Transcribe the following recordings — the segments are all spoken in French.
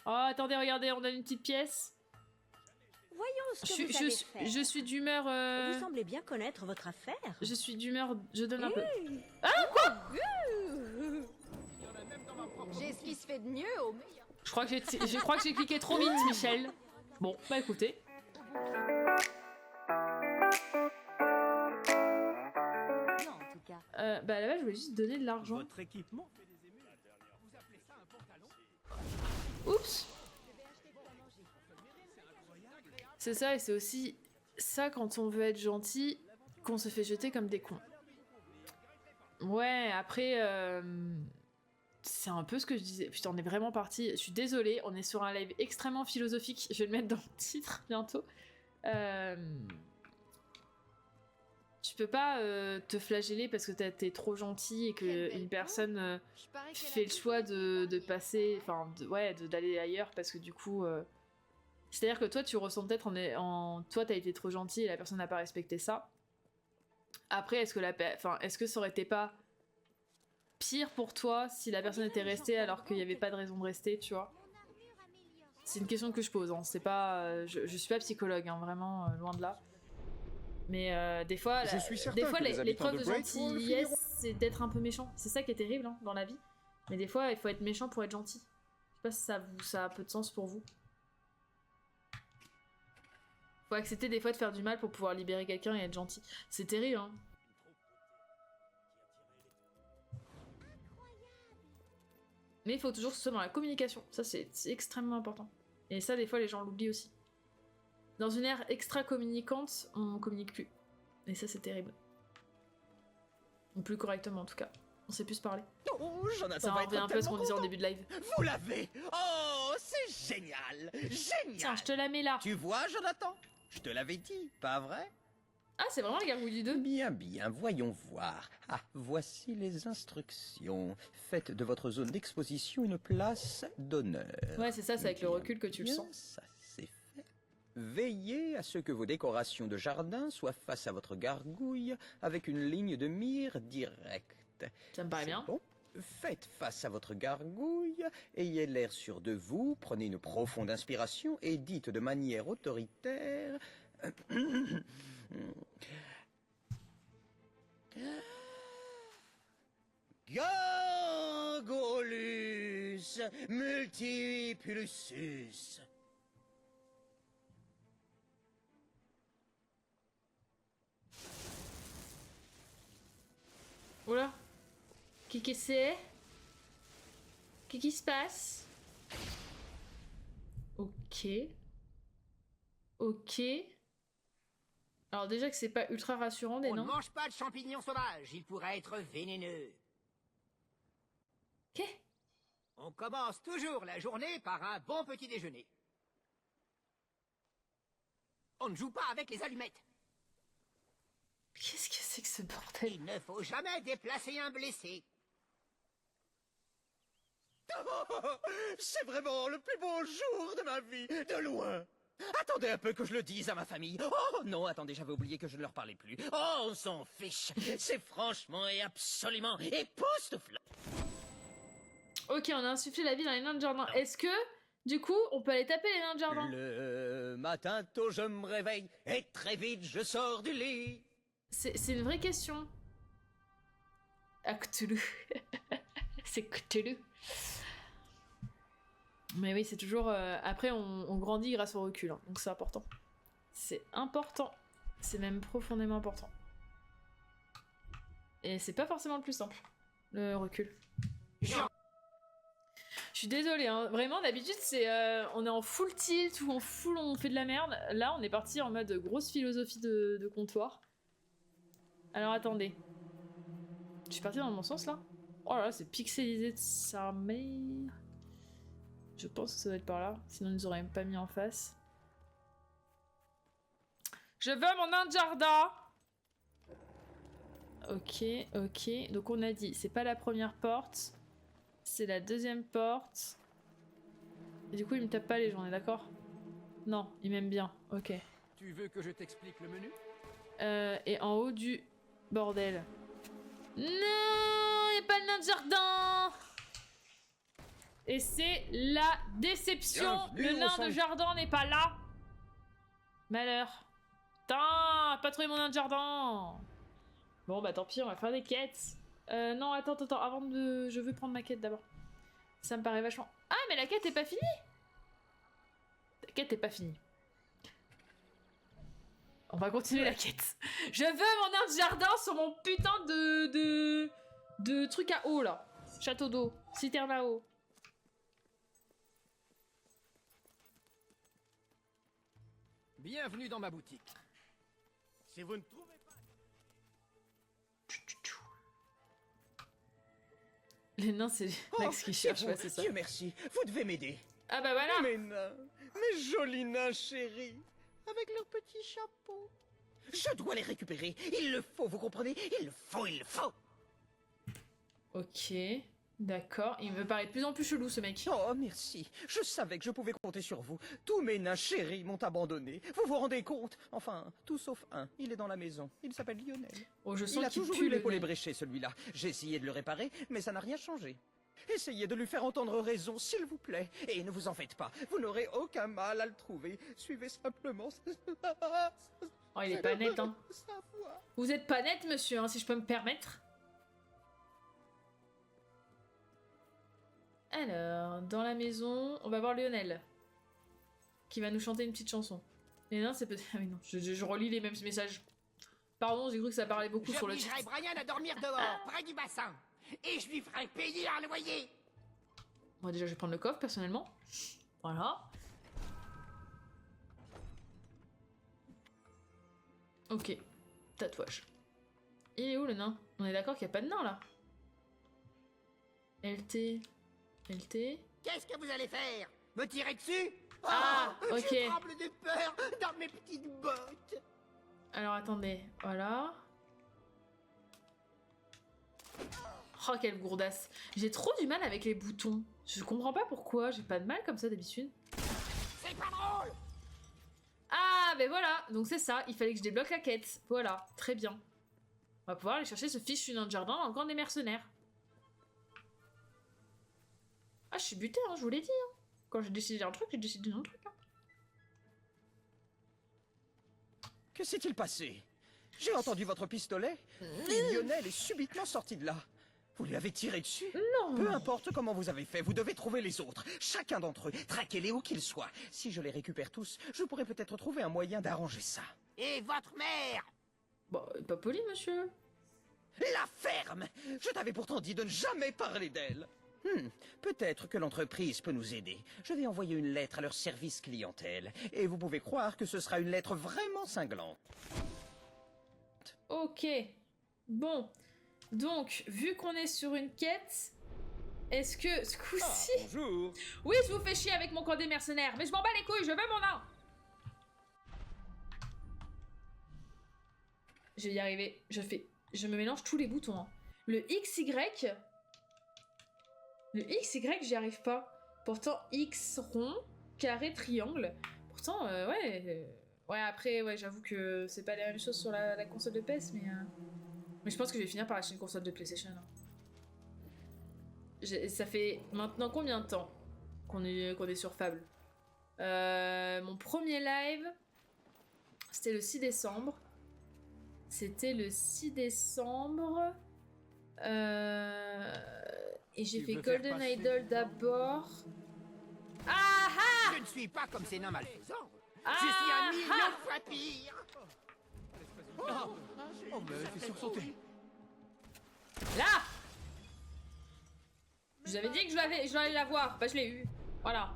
Oh, attendez, regardez, on a une petite pièce. Voyons ce que vous savez faire. Je suis d'humeur... Vous semblez bien connaître votre affaire. Je suis d'humeur... Je donne un peu. J'ai ce qui se fait de mieux au meilleur. Je crois que j'ai cliqué trop vite, Michel. Bon, bah écoutez. Non, en tout cas. Bah là-bas, je voulais juste donner de l'argent. Votre équipement. Oups. C'est ça, et c'est aussi ça quand on veut être gentil, qu'on se fait jeter comme des cons. Ouais, après, c'est un peu ce que je disais. Putain, on est vraiment parti. Je suis désolée, on est sur un live extrêmement philosophique. Je vais le mettre dans le titre bientôt. Tu peux pas te flageller parce que t'es trop gentil et qu'une personne fait le choix de passer, enfin, d'aller ailleurs parce que du coup... C'est-à-dire que toi, tu ressens peut-être toi, t'as été trop gentil et la personne n'a pas respecté ça. Après, est-ce que ça aurait été pas pire pour toi si la personne était restée alors qu'il n'y avait pas de raison de rester, tu vois? C'est une question que je pose, hein. C'est pas... je suis pas psychologue, hein, vraiment, loin de là. Mais des fois, l'épreuve de gentillesse, c'est d'être un peu méchant. C'est ça qui est terrible, hein, dans la vie. Mais des fois, il faut être méchant pour être gentil. Je sais pas si ça a peu de sens pour vous. Faut accepter des fois de faire du mal pour pouvoir libérer quelqu'un et être gentil. C'est terrible, hein. Mais il faut toujours que ce soit dans la communication. Ça, c'est extrêmement important. Et ça, des fois, les gens l'oublient aussi. Dans une ère extra-communicante, on communique plus. Et ça, c'est terrible. Ou plus correctement, en tout cas. On sait plus se parler. Oh, Jonathan Ça revient un peu à ce qu'on disait en début de live. Vous l'avez. Oh, c'est génial. Génial. Tiens, je te la mets là. Tu vois, Jonathan? Je te l'avais dit, pas vrai? Ah, c'est vraiment la gargouille du 2. Bien, bien, voyons voir. Ah, voici les instructions. Faites de votre zone d'exposition une place d'honneur. Ouais, c'est ça, c'est avec le recul que tu le Bien, sens. ça, c'est fait. Veillez à ce que vos décorations de jardin soient face à votre gargouille avec une ligne de mire directe. Ça me paraît bien. Bon. Faites face à votre gargouille, ayez l'air sûr de vous, prenez une profonde inspiration et dites de manière autoritaire... Gargolus multipulsus. Oula. Qu'est-ce que c'est? Qu'est-ce qui se passe? Ok. Ok. Alors déjà que c'est pas ultra rassurant des On ne noms. mange pas de champignons sauvages, ils pourraient être vénéneux. Qu'est-ce? On commence toujours la journée par un bon petit déjeuner. On ne joue pas avec les allumettes. Qu'est-ce que c'est que ce bordel? Il ne faut jamais déplacer un blessé. C'est vraiment le plus beau jour de ma vie, de loin. Attendez un peu que je le dise à ma famille. Oh non, attendez, j'avais oublié que je ne leur parlais plus. Oh, on s'en fiche. C'est franchement et absolument époustouflant. Ok, on a insufflé la vie dans les nains de jardin. Est-ce que, du coup, on peut aller taper les nains de jardin? Le matin tôt, je me réveille et très vite, je sors du lit. C'est une vraie question. Ah, Cthulhu. C'est Cthulhu. Mais oui, c'est toujours... Après, on grandit grâce au recul, hein, donc c'est important. C'est important. C'est même profondément important. Et c'est pas forcément le plus simple, le recul. Je suis désolée, hein. Vraiment, d'habitude, c'est on est en full tilt ou on fait de la merde. Là, on est parti en mode grosse philosophie de comptoir. Alors, attendez. Je suis partie dans le bon sens, là? Oh là là, c'est pixelisé de sa mère. Je pense que ça doit être par là, sinon ils nous auraient même pas mis en face. Je veux mon nain de jardin! Ok, ok. Donc on a dit, c'est pas la première porte, c'est la deuxième porte. Et du coup, il me tape pas les gens, on est d'accord? Non, il m'aime bien, ok. Tu veux que je t'explique le menu? Et en haut du bordel. Non, y a pas le nain de jardin! Et c'est la déception. Bienvenue Le au nain centre. de jardin n'est pas là. Malheur. Putain, pas trouvé mon nain de jardin. Bon, bah tant pis, on va faire des quêtes. Non, attends, avant de... Je veux prendre ma quête d'abord. Ça me paraît vachement... Ah, mais la quête est pas finie. La quête est pas finie. On va continuer la quête. Je veux mon nain de jardin sur mon putain de truc à eau, là. Château d'eau. Citerne à eau. Bienvenue dans ma boutique. Si vous ne trouvez pas... Les nains, c'est Max qui c'est cherche, vous. ouais, c'est ça. Dieu merci, vous devez m'aider. Ah bah voilà. Mes nains, mes jolis nains chéris, avec leurs petits chapeaux. Je dois les récupérer, il le faut, vous comprenez? Il le faut. Ok, d'accord. Il me paraît de plus en plus chelou, ce mec. Oh, merci. Je savais que je pouvais compter sur vous. Tous mes nains chéris m'ont abandonné. Vous vous rendez compte? Enfin, tout sauf un. Il est dans la maison. Il s'appelle Lionel. Oh, je Il sens a qu'il toujours pue eu le l'épaule nez. ébréchée, celui-là. J'ai essayé de le réparer, mais ça n'a rien changé. Essayez de lui faire entendre raison, s'il vous plaît. Et ne vous en faites pas. Vous n'aurez aucun mal à le trouver. Suivez simplement Oh, il est pas net, hein. sa voix. Vous êtes pas net, monsieur, hein, si je peux me permettre. Alors, dans la maison, on va voir Lionel. Qui va nous chanter une petite chanson. Les nains, c'est peut-être... Ah oui, non, je relis les mêmes messages. Pardon, j'ai cru que ça parlait beaucoup sur le chat. J'obligerai Brian à dormir dehors, près du bassin. Et je lui ferai payer un loyer. Moi, déjà, je vais prendre le coffre, personnellement. Voilà. Ok. Tatouage. Il est où, le nain? On est d'accord qu'il n'y a pas de nain, là. LT... LT... Qu'est-ce que vous allez faire? Me tirer dessus? Ah, Oh, ok. Je tremble de peur dans mes petites bottes. Alors, attendez. Voilà. Oh, quelle gourdasse. J'ai trop du mal avec les boutons. Je comprends pas pourquoi. J'ai pas de mal comme ça, d'habitude. C'est pas drôle. Ah, ben voilà. Donc c'est ça. Il fallait que je débloque la quête. Voilà. Très bien. On va pouvoir aller chercher ce fichu nain de jardin dans le camp des mercenaires. Ah, je suis butée, hein, je vous l'ai dit. Hein. Quand j'ai décidé un truc, j'ai décidé un truc. Hein. Que s'est-il passé? J'ai entendu votre pistolet. Et Lionel est subitement sorti de là. Vous lui avez tiré dessus? Non. Peu importe comment vous avez fait, vous devez trouver les autres. Chacun d'entre eux, traquez-les où qu'ils soient. Si je les récupère tous, je pourrais peut-être trouver un moyen d'arranger ça. Et votre mère? Bon, pas poli, monsieur. La ferme! Je t'avais pourtant dit de ne jamais parler d'elle. Peut-être que l'entreprise peut nous aider. Je vais envoyer une lettre à leur service clientèle. Et vous pouvez croire que ce sera une lettre vraiment cinglante. Ok. Bon. Donc, vu qu'on est sur une quête, est-ce que ce coup-ci... Bonjour. Oui, je vous fais chier avec mon camp des mercenaires, mais je m'en bats les couilles, je veux mon nain. Je vais y arriver. Je me mélange tous les boutons. Hein. Le XY... Le XY, j'y arrive pas. Pourtant, X rond, carré, triangle. Pourtant, ouais... Ouais, après, ouais, j'avoue que c'est pas la même chose sur la console de PS, mais je pense que je vais finir par acheter une console de PlayStation. Hein. Ça fait maintenant combien de temps qu'on est sur Fable? Mon premier live, c'était le 6 décembre. Et j'ai fait Golden Idol d'abord. Ah ah! Je ne suis pas comme ces nains malfaisants. Ah, Je suis un million ah. de fois pire. On me fait sursauter. Là! Je vous avais dit que je dois aller la voir. Bah, je l'ai eu. Voilà.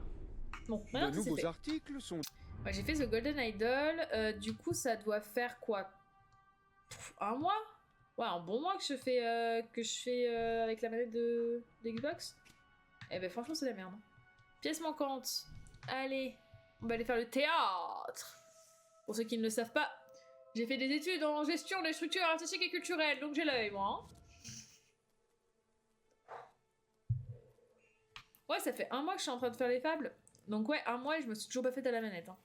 Bon, maintenant De que c'est nouveaux fait. articles sont... Ouais, j'ai fait The Golden Idol. Du coup, ça doit faire quoi? Un mois? Ouais, un bon mois que je fais avec la manette de Xbox. Eh ben, franchement, c'est la merde. Pièce manquante. Allez, on va aller faire le théâtre. Pour ceux qui ne le savent pas, j'ai fait des études en gestion des structures artistiques et culturelles, donc j'ai l'œil, moi. Hein. Ouais, ça fait un mois que je suis en train de faire les fables. Donc ouais, un mois et je me suis toujours pas fait à la manette. Hein.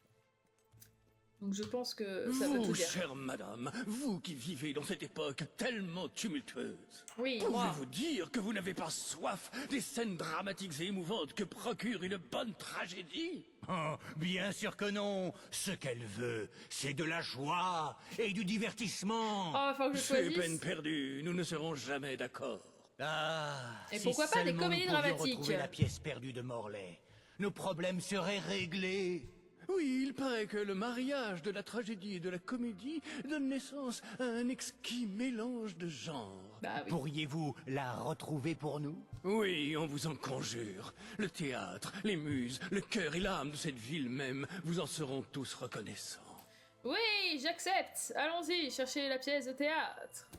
Donc je pense que ça veut tout Vous, dire. chère madame, vous qui vivez dans cette époque tellement tumultueuse, Oui, moi. pouvez-vous dire que vous n'avez pas soif des scènes dramatiques et émouvantes que procure une bonne tragédie? Oh, bien sûr que non. Ce qu'elle veut, c'est de la joie et du divertissement. Oh, faut que je C'est choisisse. peine perdue, nous ne serons jamais d'accord. Ah, Et si pourquoi pas des seulement comédies nous pouvions dramatiques. retrouver la pièce perdue de Morlaix, nos problèmes seraient réglés. Oui, il paraît que le mariage de la tragédie et de la comédie donne naissance à un exquis mélange de genres. Bah oui. Pourriez-vous la retrouver pour nous? Oui, on vous en conjure. Le théâtre, les muses, le cœur et l'âme de cette ville même vous en seront tous reconnaissants. Oui, j'accepte. Allons-y, chercher la pièce de théâtre.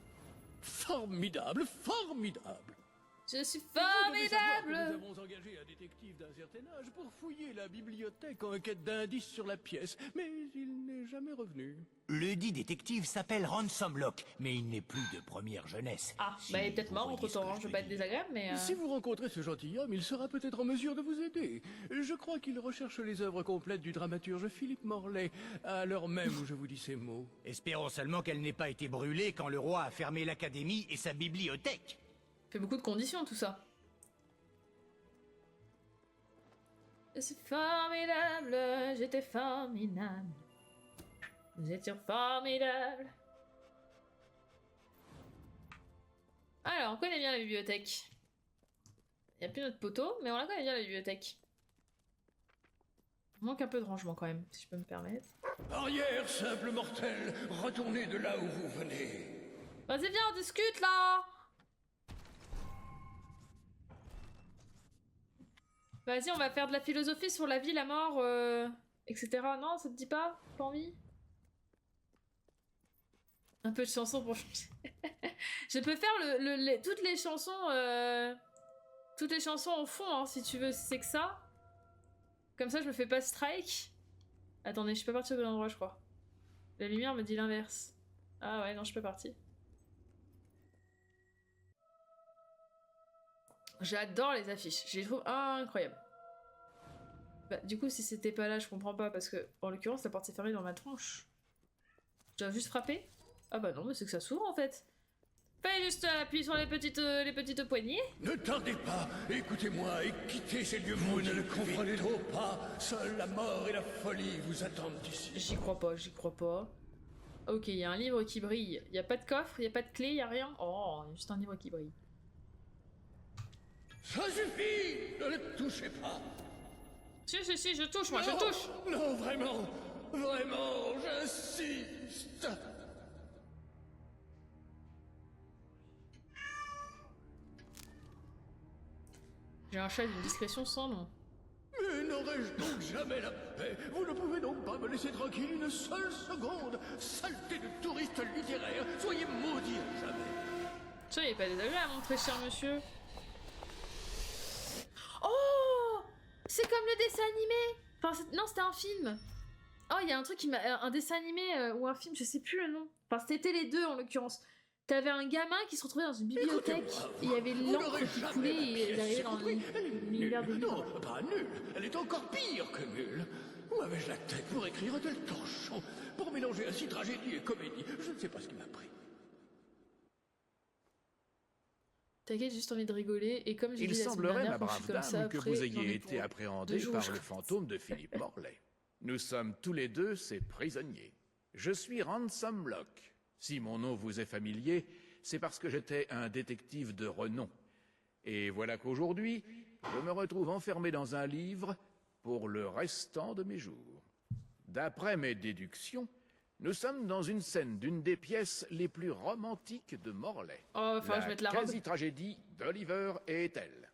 Formidable, formidable. Je suis Vous devez savoir que formidable. nous avons engagé un détective d'un certain âge pour fouiller la bibliothèque en quête d'indices sur la pièce, mais il n'est jamais revenu. Le dit détective s'appelle Ransom Locke, mais il n'est plus de première jeunesse. Ah, Si bah il est peut-être vous mort voyez entre ce temps, que je veux veux pas être dire. désagréable, mais... Si vous rencontrez ce gentilhomme, il sera peut-être en mesure de vous aider. Je crois qu'il recherche les œuvres complètes du dramaturge Philippe Morlaix, à l'heure même où je vous dis ces mots. Espérons seulement qu'elle n'ait pas été brûlée quand le roi a fermé l'académie et sa bibliothèque. fait beaucoup de conditions tout ça. Je suis formidable, j'étais formidable. Nous étions formidables. Alors, on connaît bien la bibliothèque. Il n'y a plus notre poteau, mais on la connaît bien la bibliothèque. Il manque un peu de rangement quand même, si je peux me permettre. Arrière, simple mortel, retournez de là où vous venez. Vas-y, viens, on discute là! Vas-y, on va faire de la philosophie sur la vie, la mort, etc. Non, ça te dit pas? Pas envie? Un peu de chansons pour changer. Je peux faire toutes les chansons, toutes les chansons au fond, hein, si tu veux, si c'est que ça. Comme ça, je me fais pas strike. Attendez, je peux partir de l'endroit, je crois. La lumière me dit l'inverse. Ah ouais, non, je suis pas partie. J'adore les affiches, je les trouve incroyables. Bah, du coup, si c'était pas là, je comprends pas, parce que, en l'occurrence, la porte s'est fermée dans ma tronche. Je dois juste frapper? Ah bah non, mais c'est que ça s'ouvre, en fait. Fallait juste appuyer sur les petites poignées. Ne tardez pas, écoutez-moi et quittez ces lieux maudits. Vous ne le comprenez trop pas. Seule la mort et la folie vous attendent ici. J'y crois pas, j'y crois pas. Ok, il y a un livre qui brille. Il y a pas de coffre, il y a pas de clé, il y a rien. Oh, il y a juste un livre qui brille. Ça suffit, ne le touchez pas. Si, je touche, moi, je Non, touche. Non, vraiment, vraiment, j'insiste. J'ai un chat d'une discrétion sans nom. Mais n'aurais-je donc jamais la paix? Vous ne pouvez donc pas me laisser tranquille une seule seconde. Saleté de touriste littéraire, soyez maudits à jamais. Ça, il est pas désagréable, mon très cher monsieur. Oh, c'est comme le dessin animé. Enfin, non, c'était un film. Oh, il y a un truc qui m'a... Un dessin animé ou un film, je sais plus le nom. Enfin, c'était les deux, en l'occurrence. T'avais un gamin qui se retrouvait dans une bibliothèque, et il y avait l'encre qui coulait, et il arrivait dans l'univers des livres. Non, pas nulle. Elle est encore pire que nulle. Où avais-je la tête pour écrire un tel torchon? Pour mélanger ainsi tragédie et comédie? Je ne sais pas ce qui m'a pris. T'inquiète, j'ai juste envie de rigoler, et comme j'ai Il dit la semaine semblerait, dernière, ma quand je suis brave comme ça, dame, que après, vous j'en ai ayez pour été 2 appréhendé jours, par je le crois. fantôme de Philippe Morlaix. Nous sommes tous les deux ses prisonniers. Je suis Ransom Locke. Si mon nom vous est familier, c'est parce que j'étais un détective de renom. Et voilà qu'aujourd'hui, je me retrouve enfermé dans un livre pour le restant de mes jours. D'après mes déductions, nous sommes dans une scène d'une des pièces les plus romantiques de Morlaix. Oh, enfin, je vais mettre la robe. quasi-tragédie d'Oliver et Ethel.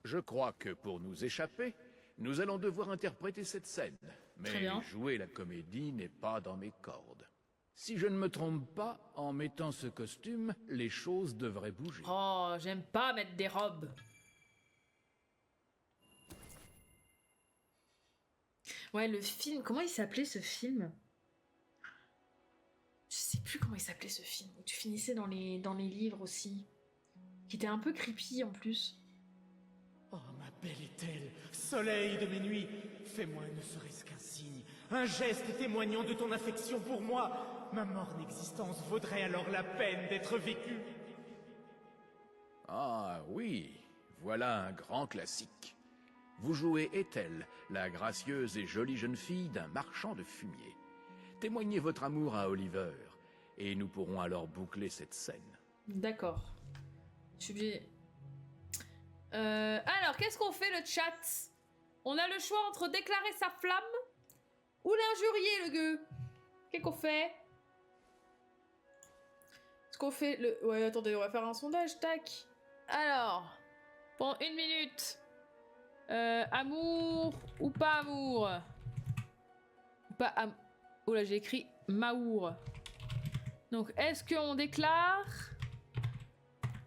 Je crois que pour nous échapper, nous allons devoir interpréter cette scène. Très Mais bien. jouer la comédie n'est pas dans mes cordes. Si je ne me trompe pas, en mettant ce costume, les choses devraient bouger. Oh, j'aime pas mettre des robes. Ouais, le film, comment il s'appelait ce film? Je sais plus comment il s'appelait ce film, où tu finissais dans les livres aussi. Qui était un peu creepy en plus. Oh, ma belle Ethel, soleil de mes nuits, fais-moi ne serait-ce qu'un signe, un geste témoignant de ton affection pour moi. Ma morne existence vaudrait alors la peine d'être vécue. Ah oui, voilà un grand classique. Vous jouez Ethel, la gracieuse et jolie jeune fille d'un marchand de fumier. Témoignez votre amour à Oliver, et nous pourrons alors boucler cette scène. D'accord. Je suis obligée... alors, qu'est-ce qu'on fait, le chat? On a le choix entre déclarer sa flamme ou l'injurier, le gueux. Qu'est-ce qu'on fait? Est-ce qu'on fait le... Ouais, attendez, on va faire un sondage, tac. Alors, pendant 1 minute. Amour ou pas amour? Pas amour. Oh là, j'ai écrit Maour. Donc, est-ce qu'on déclare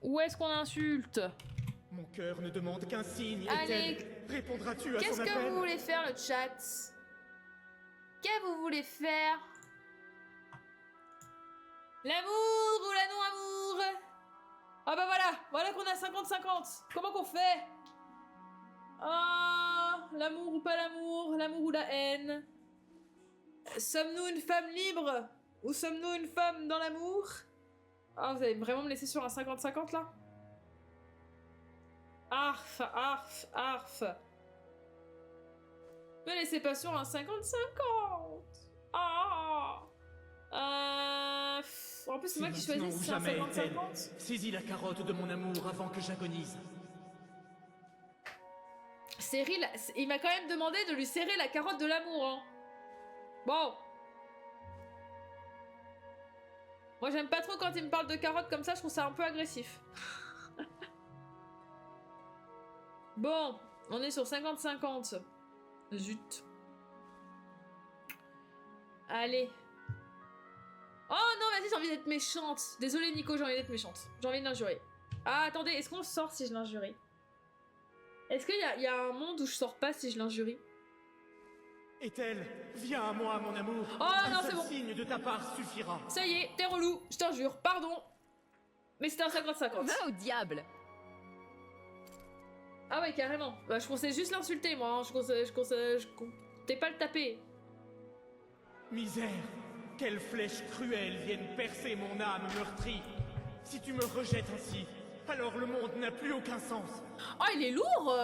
ou est-ce qu'on insulte? Mon cœur ne demande qu'un signe, Allez, Ethel. Répondras-tu à son qu'est-ce appel? que vous voulez faire, le chat? Qu'est-ce que vous voulez faire? L'amour ou la non-amour? Ah bah voilà qu'on a 50-50. Comment qu'on fait? Ah, l'amour ou pas l'amour? L'amour ou la haine? Sommes-nous une femme libre? Ou sommes-nous une femme dans l'amour? Ah, vous allez vraiment me laisser sur un 50-50 là? Arf, arf, arf. Me laissez pas sur un 50-50. Ah. En plus, c'est moi qui choisis si c'est un 50-50. Saisis la carotte de mon amour avant que j'agonise. Cyril, il m'a quand même demandé de lui serrer la carotte de l'amour, hein. Bon. Moi, j'aime pas trop quand il me parle de carotte comme ça, je trouve ça un peu agressif. Bon, on est sur 50-50. Zut. Allez. Oh non, vas-y, j'ai envie d'être méchante. Désolée, Nico, j'ai envie d'être méchante. J'ai envie de l'injurer. Ah, attendez, est-ce qu'on sort si je l'injurie? Est-ce qu'il y a un monde où je sors pas si je l'injurie? Ethel, viens à moi, mon amour. Oh non, c'est bon. Un signe de ta part suffira. Ça y est, t'es relou, je t'injure, pardon. Mais c'était un 50-50. Va au diable. Ah ouais, carrément. Bah, je pensais juste l'insulter, moi. Hein. Je comptais pas le taper. Misère, quelles flèches cruelles viennent percer mon âme meurtrie. Si tu me rejettes ainsi, alors le monde n'a plus aucun sens. Oh, il est lourd.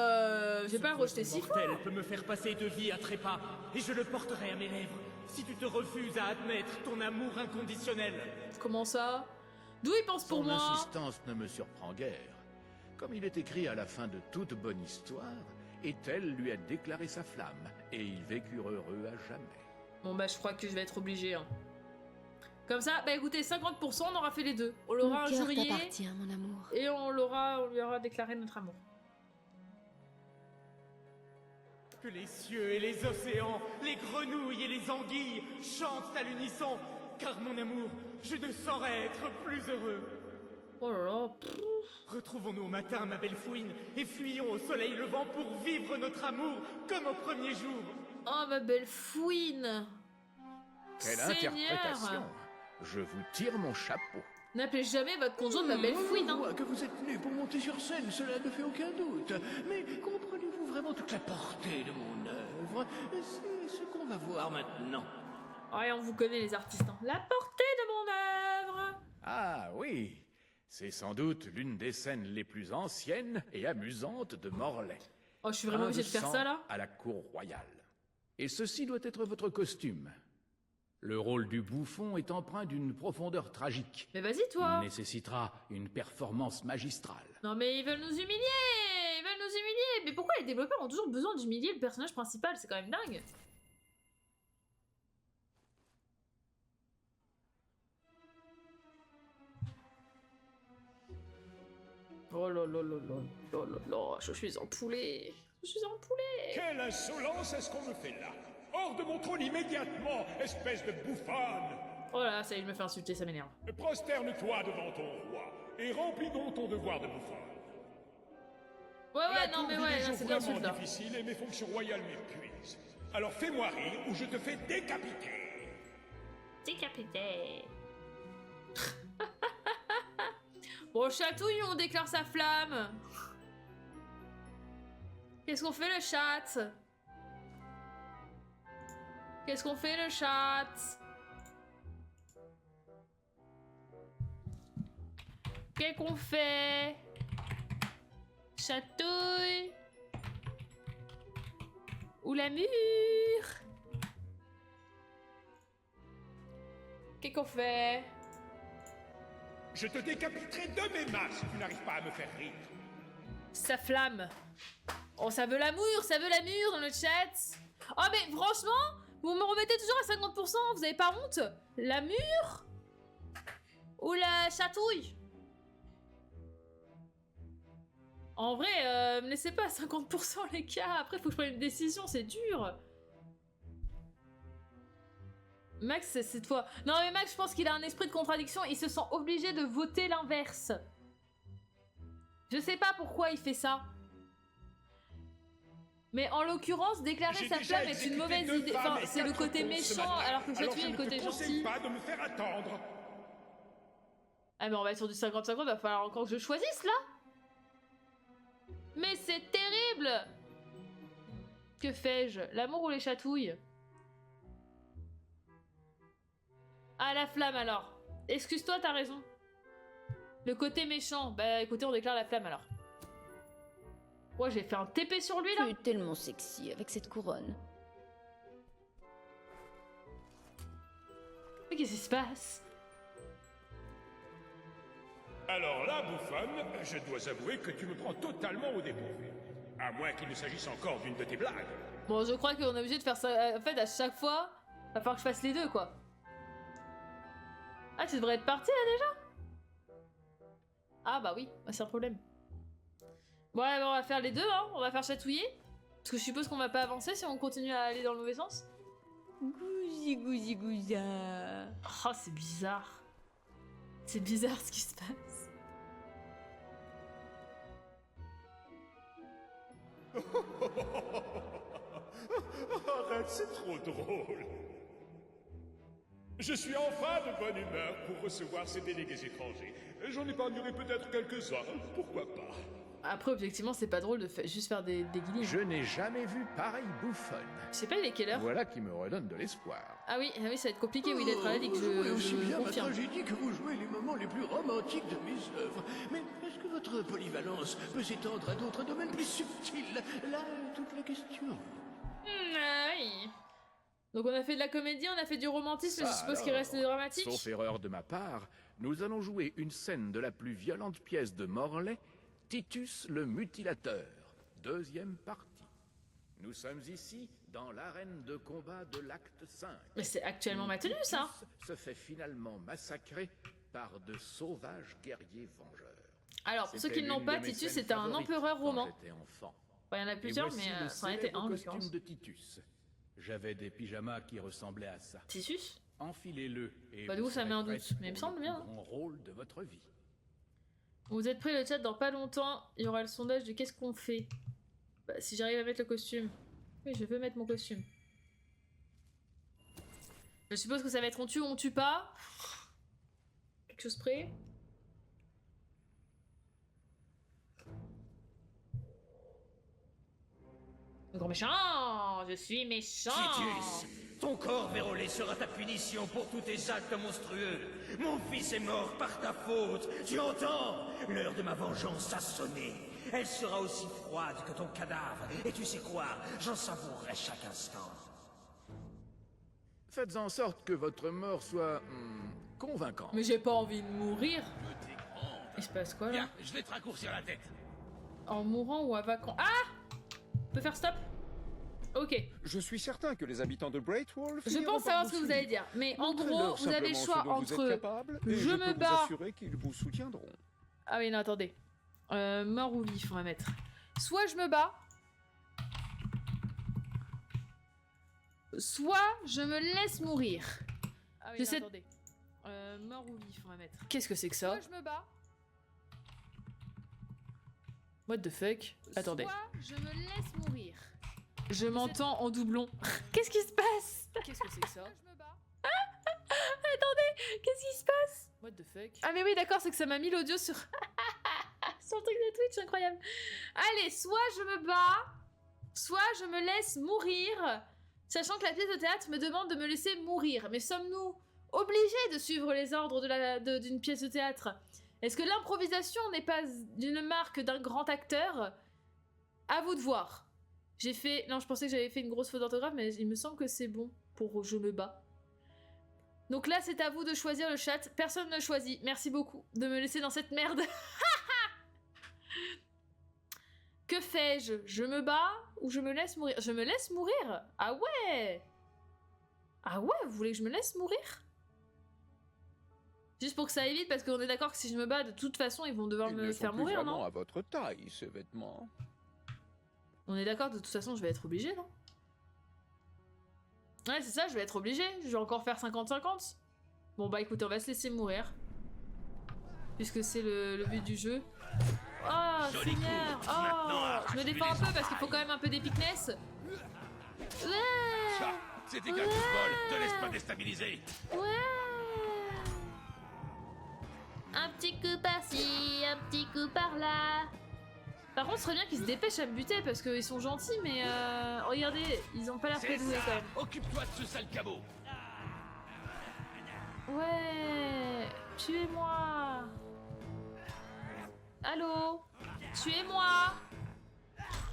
J'ai pas le rejeté si fort. Mortel peut me faire passer de vie à trépas, et je le porterai à mes lèvres, si tu te refuses à admettre ton amour inconditionnel. Comment ça? D'où il pense pour moi? Son insistance ne me surprend guère. Comme il est écrit à la fin de toute bonne histoire, Ethel lui a déclaré sa flamme, et ils vécurent heureux à jamais. Bon bah je crois que je vais être obligée. Hein. Comme ça, bah écoutez, 50%, on aura fait les deux. On l'aura injurié, mon amour. et on lui aura déclaré notre amour. Que les cieux et les océans, les grenouilles et les anguilles chantent à l'unisson, car mon amour, je ne saurais être plus heureux. Oh là là. Retrouvons-nous au matin, ma belle fouine, et fuyons au soleil levant pour vivre notre amour comme au premier jour. Oh ma belle fouine. Quelle Seigneur. interprétation! Je vous tire mon chapeau. N'appelez jamais votre conjoint de ma belle fouine. Je Hein. vois que vous êtes venu pour monter sur scène, cela ne fait aucun doute. Mais comprenez-vous vraiment toute la portée de mon œuvre? C'est ce qu'on va voir maintenant. Ouais, on vous connaît les artistes. Hein. La portée de mon œuvre. Ah oui, c'est sans doute l'une des scènes les plus anciennes et amusantes de Morlaix. Oh, je suis vraiment obligée de faire ça là? À la cour royale. Et ceci doit être votre costume. Le rôle du bouffon est empreint d'une profondeur tragique. Mais vas-y toi. Il nécessitera une performance magistrale. Non mais ils veulent nous humilier. Ils veulent nous humilier. Mais pourquoi les développeurs ont toujours besoin d'humilier le personnage principal? C'est quand même dingue. Oh là là là là là là là, je suis en poulet. Je suis en poulet. Quelle insolence est-ce qu'on me fait là? Hors de mon trône immédiatement, espèce de bouffonne! Oh là là, ça y est, il me fait insulter, ça m'énerve. Prosterne-toi devant ton roi et remplis donc ton devoir de bouffonne. Ouais, non mais ouais, là, c'est de l'insulte là. Difficile et mes fonctions royales m'épuisent. Alors fais-moi rire ou je te fais décapiter. Décapité. Bon, chatouille, on déclare sa flamme. Qu'est-ce qu'on fait le chat? Qu'est-ce qu'on fait le chat? Qu'est-ce qu'on fait? Chatouille? Ou la mûre? Qu'est-ce qu'on fait? Je te décapiterai de mes mains si tu n'arrives pas à me faire rire. Ça flamme. Oh, ça veut la mûre dans le chat. Oh, mais franchement, vous me remettez toujours à 50%, vous avez pas honte? La mûre? Ou la chatouille? En vrai, me laissez pas à 50% les gars, après faut que je prenne une décision, c'est dur. Max, c'est toi. Non mais Max, je pense qu'il a un esprit de contradiction, il se sent obligé de voter l'inverse. Je sais pas pourquoi il fait ça. Mais en l'occurrence, déclarer sa flamme est une mauvaise idée. Enfin, c'est le côté méchant, alors que chatouille est le côté gentil. Pas de me faire attendre. Ah mais on va être sur du 50-50, va falloir encore que je choisisse là. Mais c'est terrible! Que fais-je? L'amour ou les chatouilles? Ah, la flamme alors. Excuse-toi, t'as raison. Le côté méchant. Bah écoutez, on déclare la flamme alors. Ouais, j'ai fait un TP sur lui là. Tu es tellement sexy avec cette couronne. Mais qu'est-ce qui se passe? Alors là, bouffonne, je dois avouer que tu me prends totalement au dépourvu. À moins qu'il ne s'agisse encore d'une de tes blagues. Bon, je crois qu'on est obligé de faire ça. En fait, à chaque fois, va falloir que je fasse les deux quoi. Ah, tu devrais être parti là déjà? Ah bah oui, bah, c'est un problème. Bon, ouais, bah, on va faire les deux, hein. On va faire chatouiller. Parce que je suppose qu'on va pas avancer si on continue à aller dans le mauvais sens. Gouzi gouzi gouza. Oh, c'est bizarre. C'est bizarre ce qui se passe. Arrête, c'est trop drôle. Je suis enfin de bonne humeur pour recevoir ces délégués étrangers. J'en épargnerai peut-être quelques-uns, pourquoi pas. Après, objectivement, c'est pas drôle de juste faire des guillis. Je n'ai jamais vu pareille bouffonne. Je sais pas, il est quelle heure? Voilà qui me redonne de l'espoir. Ah oui, ça va être compliqué, oui, d'être à la ligue, Vous jouez aussi bien ma confirme. tragédie que vous jouez les moments les plus romantiques de mes œuvres. Mais est-ce que votre polyvalence peut s'étendre à d'autres domaines plus subtils? Là est toute la question. Oui. Donc on a fait de la comédie, on a fait du romantisme, Ça je suppose qu'il alors. reste dramatique. Sauf erreur de ma part, nous allons jouer une scène de la plus violente pièce de Morlaix, Titus le Mutilateur, deuxième partie. Nous sommes ici dans l'arène de combat de l'acte 5. Mais c'est actuellement maintenu ça. Titus se fait finalement massacrer par de sauvages guerriers vengeurs. Alors pour ceux qui C'était ne l'ont l'une pas, de mes Titus scènes c'était un favorites empereur quand romain. j'étais enfant. Enfin, il y en a Et plusieurs, voici mais le ça en était célèbre un en costume l'occurrence. de Titus. J'avais des pyjamas qui ressemblaient à ça. Titus? Enfilez-le et Bah, du vous coup, ça serez met un prête doute, mais il me pour semble le bien, plus grand rôle de votre vie. Vous êtes prêts le chat, dans pas longtemps, il y aura le sondage de qu'est-ce qu'on fait. Bah, si j'arrive à mettre le costume. Oui, je veux mettre mon costume. Je suppose que ça va être on tue ou on tue pas. Quelque chose près. Grand méchant, je suis méchant. Titus, ton corps vérolé sera ta punition pour tous tes actes monstrueux. Mon fils est mort par ta faute, tu entends? L'heure de ma vengeance a sonné. Elle sera aussi froide que ton cadavre. Et tu sais quoi? J'en savourerai chaque instant. Faites en sorte que votre mort soit convaincante. Mais j'ai pas envie de mourir. Il se passe quoi là? Viens, je vais te raccourcir la tête. En mourant ou à vacant? Ah! On peut faire stop? Ok. Je suis certain que les habitants de Greatwall Je pense savoir ce que vous allez dire. Mais en gros, vous avez le choix entre je me peux vous bats. assurer qu'ils vous soutiendront. Ah oui, non, attendez. Mort ou vif, on va mettre. Soit je me bats. Soit je me laisse mourir. Ah oui, non, attendez. Mort ou vif, on va mettre. Qu'est-ce que c'est que ça? Soit je me bats. What the fuck? Attendez. Soit je me laisse mourir. Je m'entends en doublon. Qu'est-ce qui se passe? Qu'est-ce que c'est que ça? Attendez, qu'est-ce qui se passe? What the fuck? Ah mais oui, d'accord, c'est que ça m'a mis l'audio sur... sur le truc de Twitch, incroyable. Allez, soit je me bats, Soit je me laisse mourir, sachant que la pièce de théâtre me demande de me laisser mourir. Mais sommes-nous obligés de suivre les ordres d'une pièce de théâtre? Est-ce que l'improvisation n'est pas une marque d'un grand acteur? À vous de voir. J'ai fait... Non, je pensais que j'avais fait une grosse faute d'orthographe, mais il me semble que c'est bon pour je me bats. Donc là, c'est à vous de choisir le chat. Personne ne choisit. Merci beaucoup de me laisser dans cette merde. Que fais-je? Je me bats ou je me laisse mourir? Je me laisse mourir? Ah ouais! Ah ouais, vous voulez que je me laisse mourir? Juste pour que ça aille vite, parce qu'on est d'accord que si je me bats, de toute façon, ils vont devoir me faire mourir, non? À votre taille, ces vêtements. On est d'accord, de toute façon, je vais être obligée, non? Ouais, c'est ça, je vais être obligée. Je vais encore faire 50-50. Bon, bah écoutez, on va se laisser mourir. Puisque c'est le but du jeu. Oh, Seigneur! Oh! Je me défends un peu parce qu'il faut quand même un peu d'épicness. Ouais! Ça, c'était qu'un coup de bol. Te laisse pas déstabiliser. Ouais! Un petit coup par-ci, un petit coup par-là. Par contre, ce serait bien qu'ils se dépêchent à me buter parce qu'ils sont gentils, mais regardez, ils ont pas l'air très doués quand même. Occupe-toi de ce sale cabot. Ouais, tuez-moi. Allô, tuez-moi.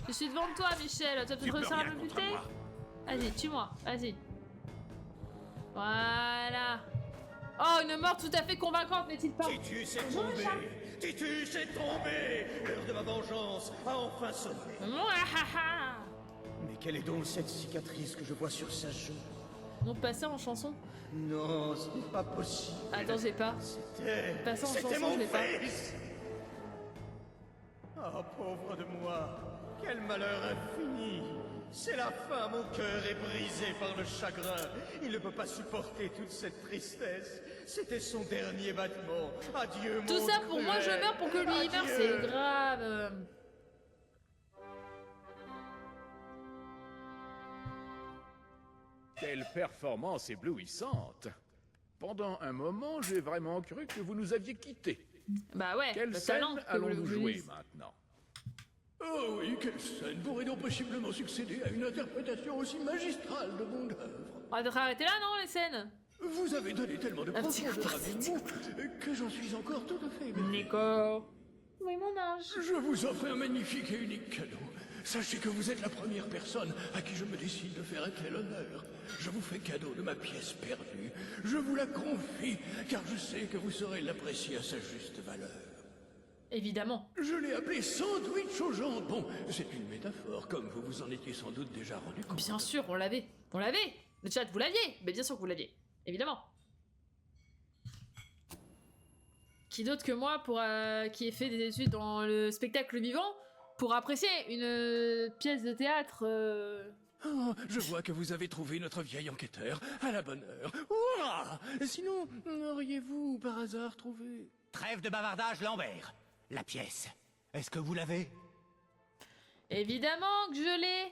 Je suis devant toi, Michel. Tu vas peut-être réussir à me buter. Vas-y, tue-moi. Vas-y. Voilà. Oh, une mort tout à fait convaincante, n'est-il pas? Titus est tombé. Titus est tombé. L'heure de ma vengeance a enfin sonné. Mais quelle est donc cette cicatrice que je vois sur sa joue? On passait en chanson. Non, ce n'est pas possible. Attends, j'ai pas. Passé en chanson, je l'ai pas. Ah, pauvre de moi. Quel malheur infini. C'est la fin, mon cœur est brisé par le chagrin. Il ne peut pas supporter toute cette tristesse. C'était son dernier battement. Adieu, mon Tout ça pour moi, je meurs pour que lui il meure, c'est grave. Quelle performance éblouissante! Pendant un moment, j'ai vraiment cru que vous nous aviez quittés. Bah ouais, quelle le scène talent que allons-nous vous jouer dise. maintenant? Oh oui, quelle scène pourrait donc possiblement succéder à une interprétation aussi magistrale de mon œuvre? On va devoir arrêter là, non, les scènes? Vous avez donné tellement de profondeur à mes mots que j'en suis encore tout à fait émerveillé. Nico. Oui, mon ange. Je vous offre un magnifique et unique cadeau. Sachez que vous êtes la première personne à qui je me décide de faire un tel honneur. Je vous fais cadeau de ma pièce perdue. Je vous la confie, car je sais que vous saurez l'apprécier à sa juste valeur. Évidemment. Je l'ai appelé sandwich au jambon. C'est une métaphore, comme vous vous en étiez sans doute déjà rendu compte. Bien sûr, on l'avait. On l'avait. Le chat, vous l'aviez. Mais bien sûr que vous l'aviez. Évidemment. Qui d'autre que moi qui ait fait des études dans le spectacle vivant pour apprécier une pièce de théâtre Oh, je vois que vous avez trouvé notre vieil enquêteur à la bonne heure. Ouah! Sinon, auriez-vous par hasard trouvé... Trêve de bavardage, Lambert. La pièce. Est-ce que vous l'avez? Évidemment que je l'ai.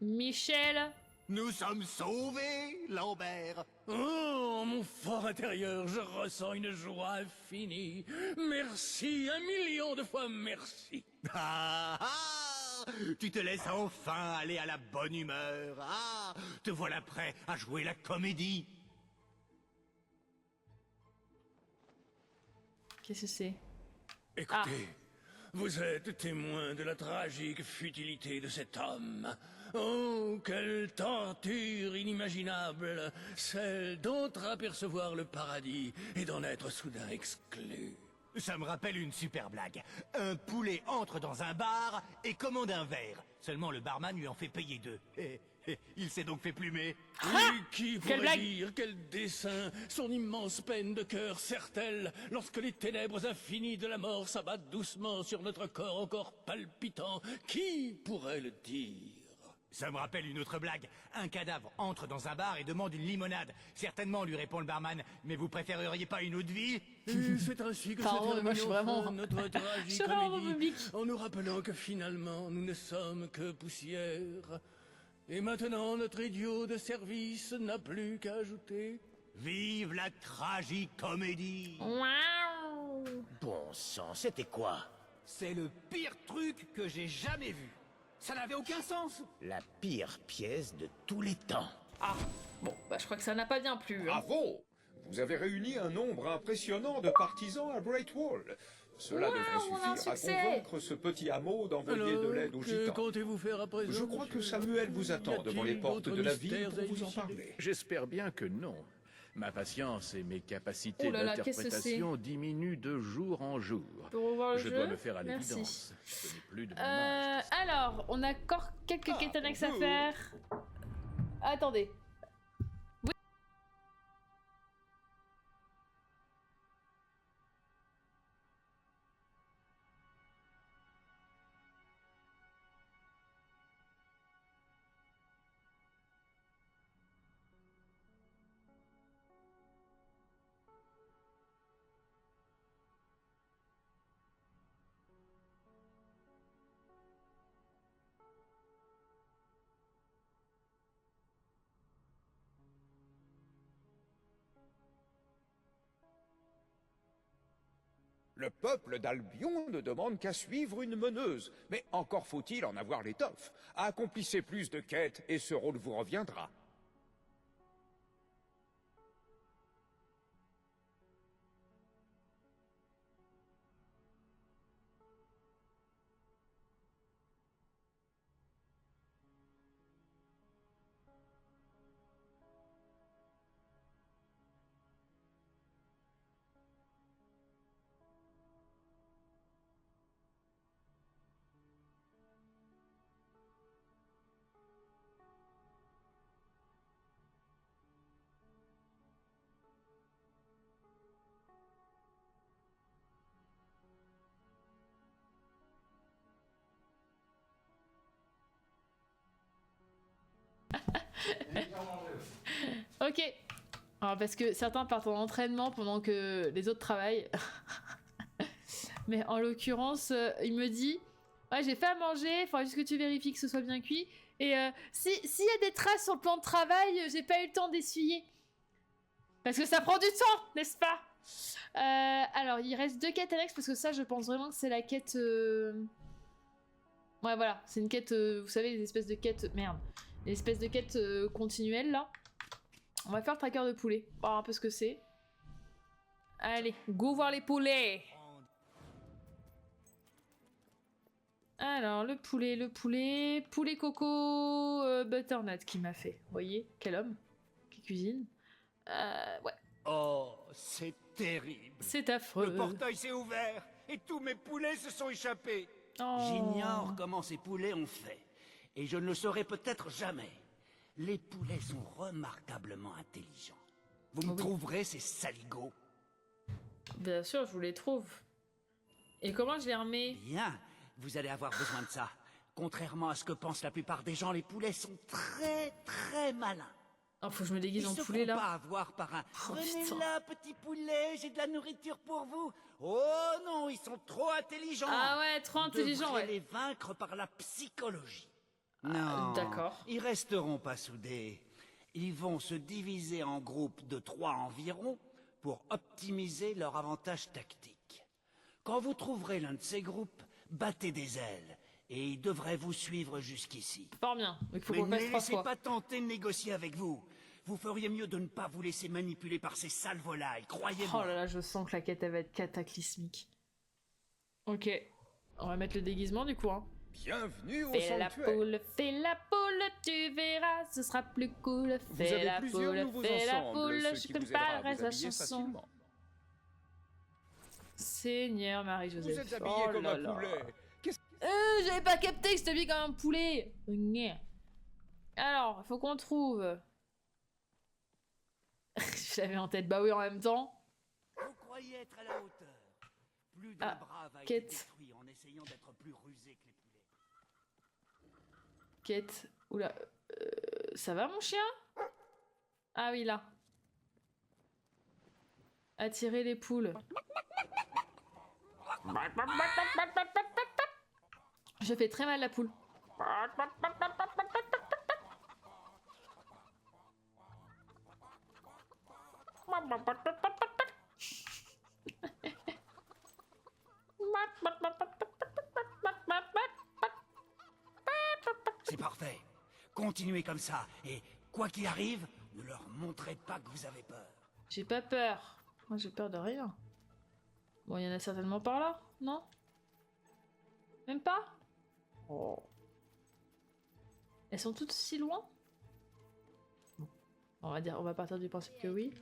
Michel. Nous sommes sauvés, Lambert. Oh, mon fort intérieur, je ressens une joie infinie. Merci, 1 million de fois merci. Ah, ah, tu te laisses enfin aller à la bonne humeur. Ah, te voilà prêt à jouer la comédie. Qu'est-ce que c'est? Écoutez, vous êtes témoin de la tragique futilité de cet homme. Oh, quelle torture inimaginable, celle d'entreapercevoir le paradis et d'en être soudain exclu. Ça me rappelle une super blague. Un poulet entre dans un bar et commande un verre. Seulement le barman lui en fait payer 2. Il s'est donc fait plumer. Oui, qui pourrait dire quel dessein son immense peine de cœur sert-elle lorsque les ténèbres infinies de la mort s'abattent doucement sur notre corps encore palpitant? Qui pourrait le dire? Ça me rappelle une autre blague. Un cadavre entre dans un bar et demande une limonade. Certainement, lui répond le barman, mais vous préféreriez pas une autre vie? C'est ainsi que se termine notre tragique comédie, en nous rappelant que finalement, nous ne sommes que poussière. Et maintenant, notre idiot de service n'a plus qu'à ajouter... Vive la tragicomédie! Bon sang, c'était quoi? C'est le pire truc que j'ai jamais vu. Ça n'avait aucun sens. La pire pièce de tous les temps. Ah, bon, bah je crois que ça n'a pas bien plu. Hein. Bravo! Vous avez réuni un nombre impressionnant de partisans à Great Wall. Cela devrait suffire à convaincre ce petit hameau d'envoyer de l'aide aux gitans. Comptez-vous faire à présent, Je crois que Samuel vous attend devant les portes de la ville pour vous en parler. J'espère bien que non. Ma patience et mes capacités Oh là là, qu'est-ce que d'interprétation diminuent de jour en jour. Pour revoir le Je jeu. dois me faire à Merci. l'évidence. Ce n'est plus de mon âge. Alors, on a encore quelques quêtes annexes à faire. Attendez. Le peuple d'Albion ne demande qu'à suivre une meneuse, mais encore faut-il en avoir l'étoffe. Accomplissez plus de quêtes et ce rôle vous reviendra. Ok. Alors parce que certains partent en entraînement pendant que les autres travaillent. Mais en l'occurrence, il me dit ouais, j'ai fait à manger, il faudra juste que tu vérifies que ce soit bien cuit. Et s'il y a des traces sur le plan de travail, j'ai pas eu le temps d'essuyer. Parce que ça prend du temps, n'est-ce pas? Alors, il reste 2 quêtes annexes parce que ça, je pense vraiment que c'est la quête... Ouais, voilà, c'est une quête, vous savez, les espèces de quêtes... Merde. Les espèces de quêtes continuelles, là. On va faire le tracker de poulet, voir un peu ce que c'est. Allez, go voir les poulets. Alors, le poulet coco butternut qui m'a fait. Vous voyez, quel homme qui cuisine. Ouais. Oh, c'est terrible. C'est affreux. Le portail s'est ouvert et tous mes poulets se sont échappés. Oh. J'ignore comment ces poulets ont fait. Et je ne le saurai peut-être jamais. Les poulets sont remarquablement intelligents. Vous me trouverez ces saligots? Bien sûr, je vous les trouve. Et comment je les remets? Bien, vous allez avoir besoin de ça. Contrairement à ce que pensent la plupart des gens, les poulets sont très très malins. Oh, faut que je me déguise en Ils se poulet font là. pas avoir par un Oh, venez putain. là, petit poulet, j'ai de la nourriture pour vous. Oh non, ils sont trop intelligents. Ah ouais, trop Vous intelligents, devrez ouais. les vaincre par la psychologie. Non, d'accord. Ils resteront pas soudés. Ils vont se diviser en groupes de 3 environ pour optimiser leur avantage tactique. Quand vous trouverez l'un de ces groupes, battez des ailes et ils devraient vous suivre jusqu'ici. Fort bien, mais il faut Mais qu'on ne le fasse les 3 laissez fois. pas tenter de négocier avec vous. Vous feriez mieux de ne pas vous laisser manipuler par ces sales volailles, croyez-moi. Oh là là, je sens que la quête elle va être cataclysmique. Ok, on va mettre le déguisement du coup. Hein. Bienvenue au Fais la sanctuaire. poule, tu verras, ce sera plus cool. Vous Fais avez la plusieurs poule, nouveaux fais la ensembles, poule, ce je qui connais vous pas aidera le à reste vous de la habiller chanson. facilement. Seigneur Marie-Joseph. Vous êtes habillé Oh comme là un là. poulet. J'avais pas capté que c'était habillé comme un poulet. Gna. Alors, faut qu'on trouve. Je l'avais en tête, bah oui, en même temps. Vous croyez être à la hauteur. Plus d'un Ah, brave a été quête. détruit en essayant d'être plus rusé que les poulets. Quête. Oula. Ça va mon chien? Ah oui, là. Attirer les poules. Je fais très mal la poule. Continuez comme ça, et quoi qu'il arrive, ne leur montrez pas que vous avez peur. J'ai pas peur. Moi, j'ai peur de rien. Bon, il y en a certainement par là, non? Même pas? Oh. Elles sont toutes si loin? Bon. On va partir du principe que oui.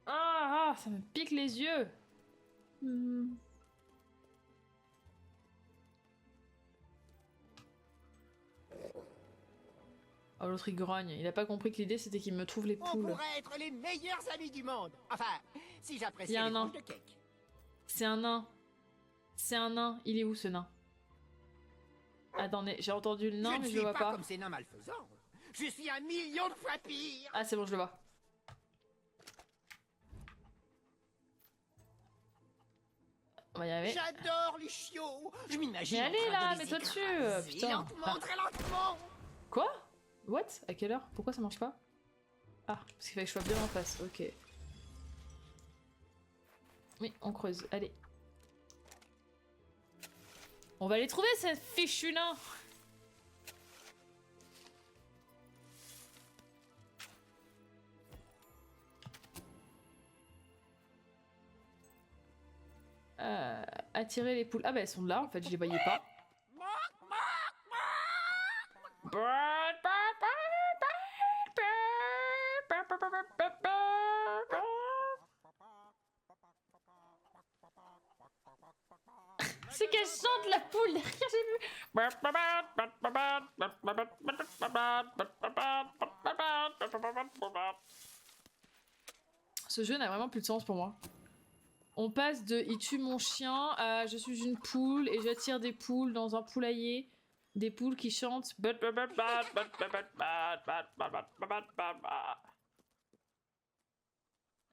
Ah, ça me pique les yeux. Oh, l'autre il grogne. Il a pas compris que l'idée c'était qu'il me trouve les poules. On pourrait être les meilleurs amis du monde. Enfin, si j'apprécie les nain. tranches de cake. C'est un nain. C'est un nain. Il est où ce nain? Attendez, j'ai entendu le nain mais je le vois pas. Je ne suis pas comme ces nains malfaisants. Je suis 1 million de fois pire. Ah c'est bon, je le vois. On va y arriver. J'adore les chiots. Je m'imagine. Mais allez là, mets-toi dessus. Putain. Lentement, très lentement. Quoi? What? À quelle heure? Pourquoi ça marche pas? Ah, parce qu'il fallait que je sois bien en face. Ok. Oui, on creuse. Allez. On va les trouver, ces fichus nains. Attirer les poules. Ah bah elles sont là en fait, je les voyais pas. C'est qu'elle chante la poule derrière, j'ai vu. Ce jeu n'a vraiment plus de sens pour moi. On passe de il tue mon chien à je suis une poule et j'attire des poules dans un poulailler. Des poules qui chantent.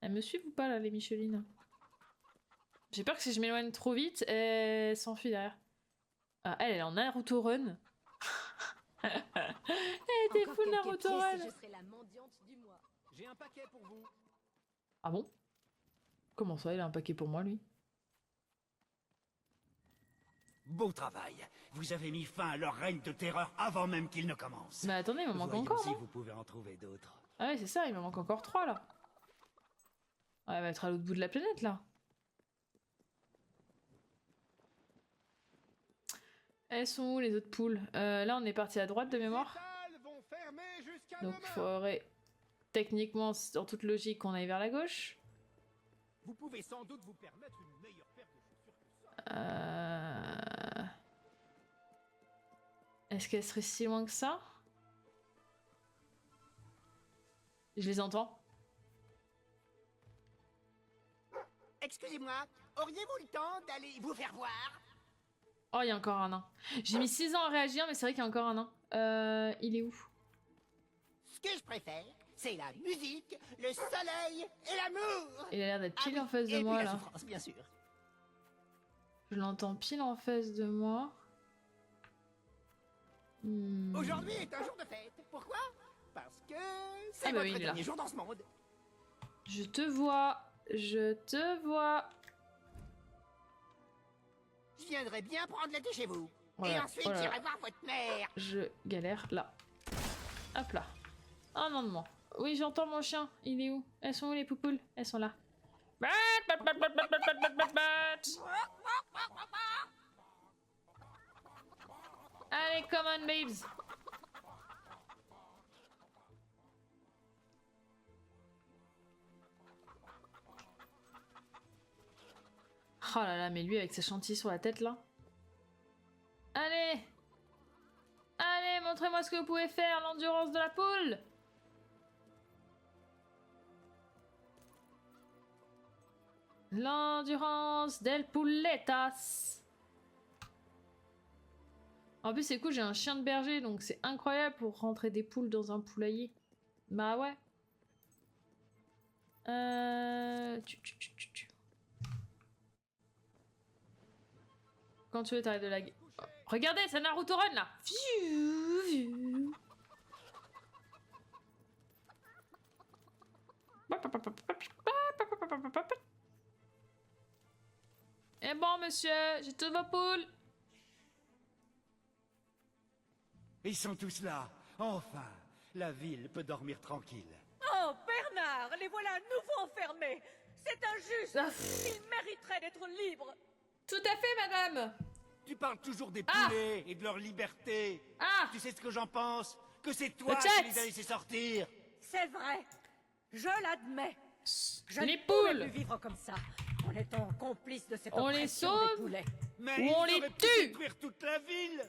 Elles me suivent ou pas là, les Michelines? J'ai peur que si je m'éloigne trop vite, elles s'enfuient derrière. Ah, elle est en Naruto Run. Elle était full Naruto Run. J'ai un paquet pour vous. Ah bon? Comment ça, il a un paquet pour moi, lui? Beau travail. Vous avez mis fin à leur règne de terreur avant même qu'il ne commence. Mais attendez, il me manque Voyons encore, si non? vous pouvez en trouver d'autres. Ah ouais, c'est ça, il me manque encore 3, là. Ah, elle va être à l'autre bout de la planète, là. Elles sont où, les autres poules? Là, on est parti à droite, de mémoire. Donc, il faudrait... Techniquement, en toute logique, qu'on aille vers la gauche. Vous pouvez sans doute vous permettre une meilleure paire de chaussures que ça. Est-ce qu'elle serait si loin que ça? Je les entends. Excusez-moi, auriez-vous le temps d'aller vous faire voir? Oh, il y a encore un nain. J'ai mis 6 ans à réagir, mais c'est vrai qu'il y a encore un nain. Il est où? Ce que je préfère, c'est la musique, le soleil et l'amour. Il a l'air d'être pile en face de moi, là. Souffrance, bien sûr. Je l'entends pile en face de moi. Aujourd'hui est un jour de fête. Pourquoi? Parce que c'est oui, votre dernier jour dans ce monde. Je te vois. Je te vois. Je viendrai bien prendre l'été chez vous. Voilà, Et ensuite, j'irai voir votre mère. Je galère là. Hop là. Oh non, non. Oui, j'entends mon chien. Il est où? Elles sont où les poupoules? Elles sont là. Allez, come on, babes. Oh là là, mais lui avec ses chantilly sur la tête là. Allez! Allez, montrez-moi ce que vous pouvez faire, l'endurance de la poule! L'endurance del pouletas. En plus, c'est cool, j'ai un chien de berger, donc c'est incroyable pour rentrer des poules dans un poulailler. Bah ouais. Quand tu veux, t'arrêtes de lag. Oh. Regardez, c'est Naruto Run là. Eh bon, monsieur, j'ai toutes vos poules. Ils sont tous là. Enfin, la ville peut dormir tranquille. Oh, Bernard, les voilà à nouveau enfermés. C'est injuste. Ils mériteraient d'être libres. Tout à fait, madame. Tu parles toujours des poulets et de leur liberté. Tu sais ce que j'en pense? Que c'est toi qui les as laissés sortir. C'est vrai. Je l'admets. Je Les ne pouvais poules. plus vivre comme ça, en étant complice de cette On les oppression sauve des poulets. Mais ou ils on les auraient pu tue. détruire toute la ville.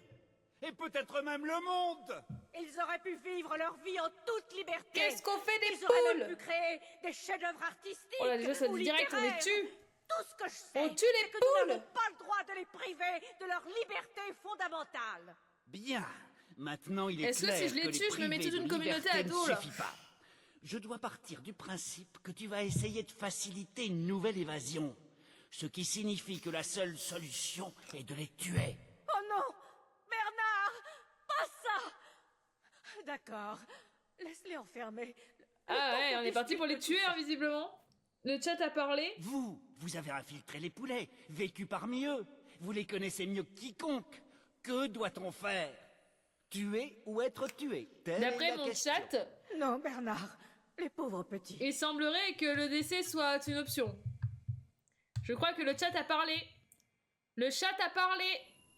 Et peut-être même le monde. Ils auraient pu vivre leur vie en toute liberté. Qu'est-ce qu'on fait des Ils auraient poules? même pu créer des chefs-d'œuvre artistiques. Oh là, déjà, ça ou dit direct, on les littéraires. tue. Tout ce que je sais, On tue les c'est que nous poules. n'avons pas le droit de les priver de leur liberté fondamentale. Bien. Maintenant, il est Est-ce que clair si je les que tue, je me mets privés toute de une communauté liberté à ne dos, là? suffit pas. Je dois partir du principe que tu vas essayer de faciliter une nouvelle évasion. Ce qui signifie que la seule solution est de les tuer. Oh non, Bernard, pas ça. D'accord, laisse-les enfermer. Ah ouais, on est parti pour les tuer, hein, visiblement. Le chat a parlé. Vous avez infiltré les poulets, vécu parmi eux. Vous les connaissez mieux que quiconque. Que doit-on faire? Tuer ou être tué? Telle est D'après la mon question. chat, Non, Bernard, les pauvres petits. il semblerait que le décès soit une option. Je crois que le chat a parlé. Le chat a parlé.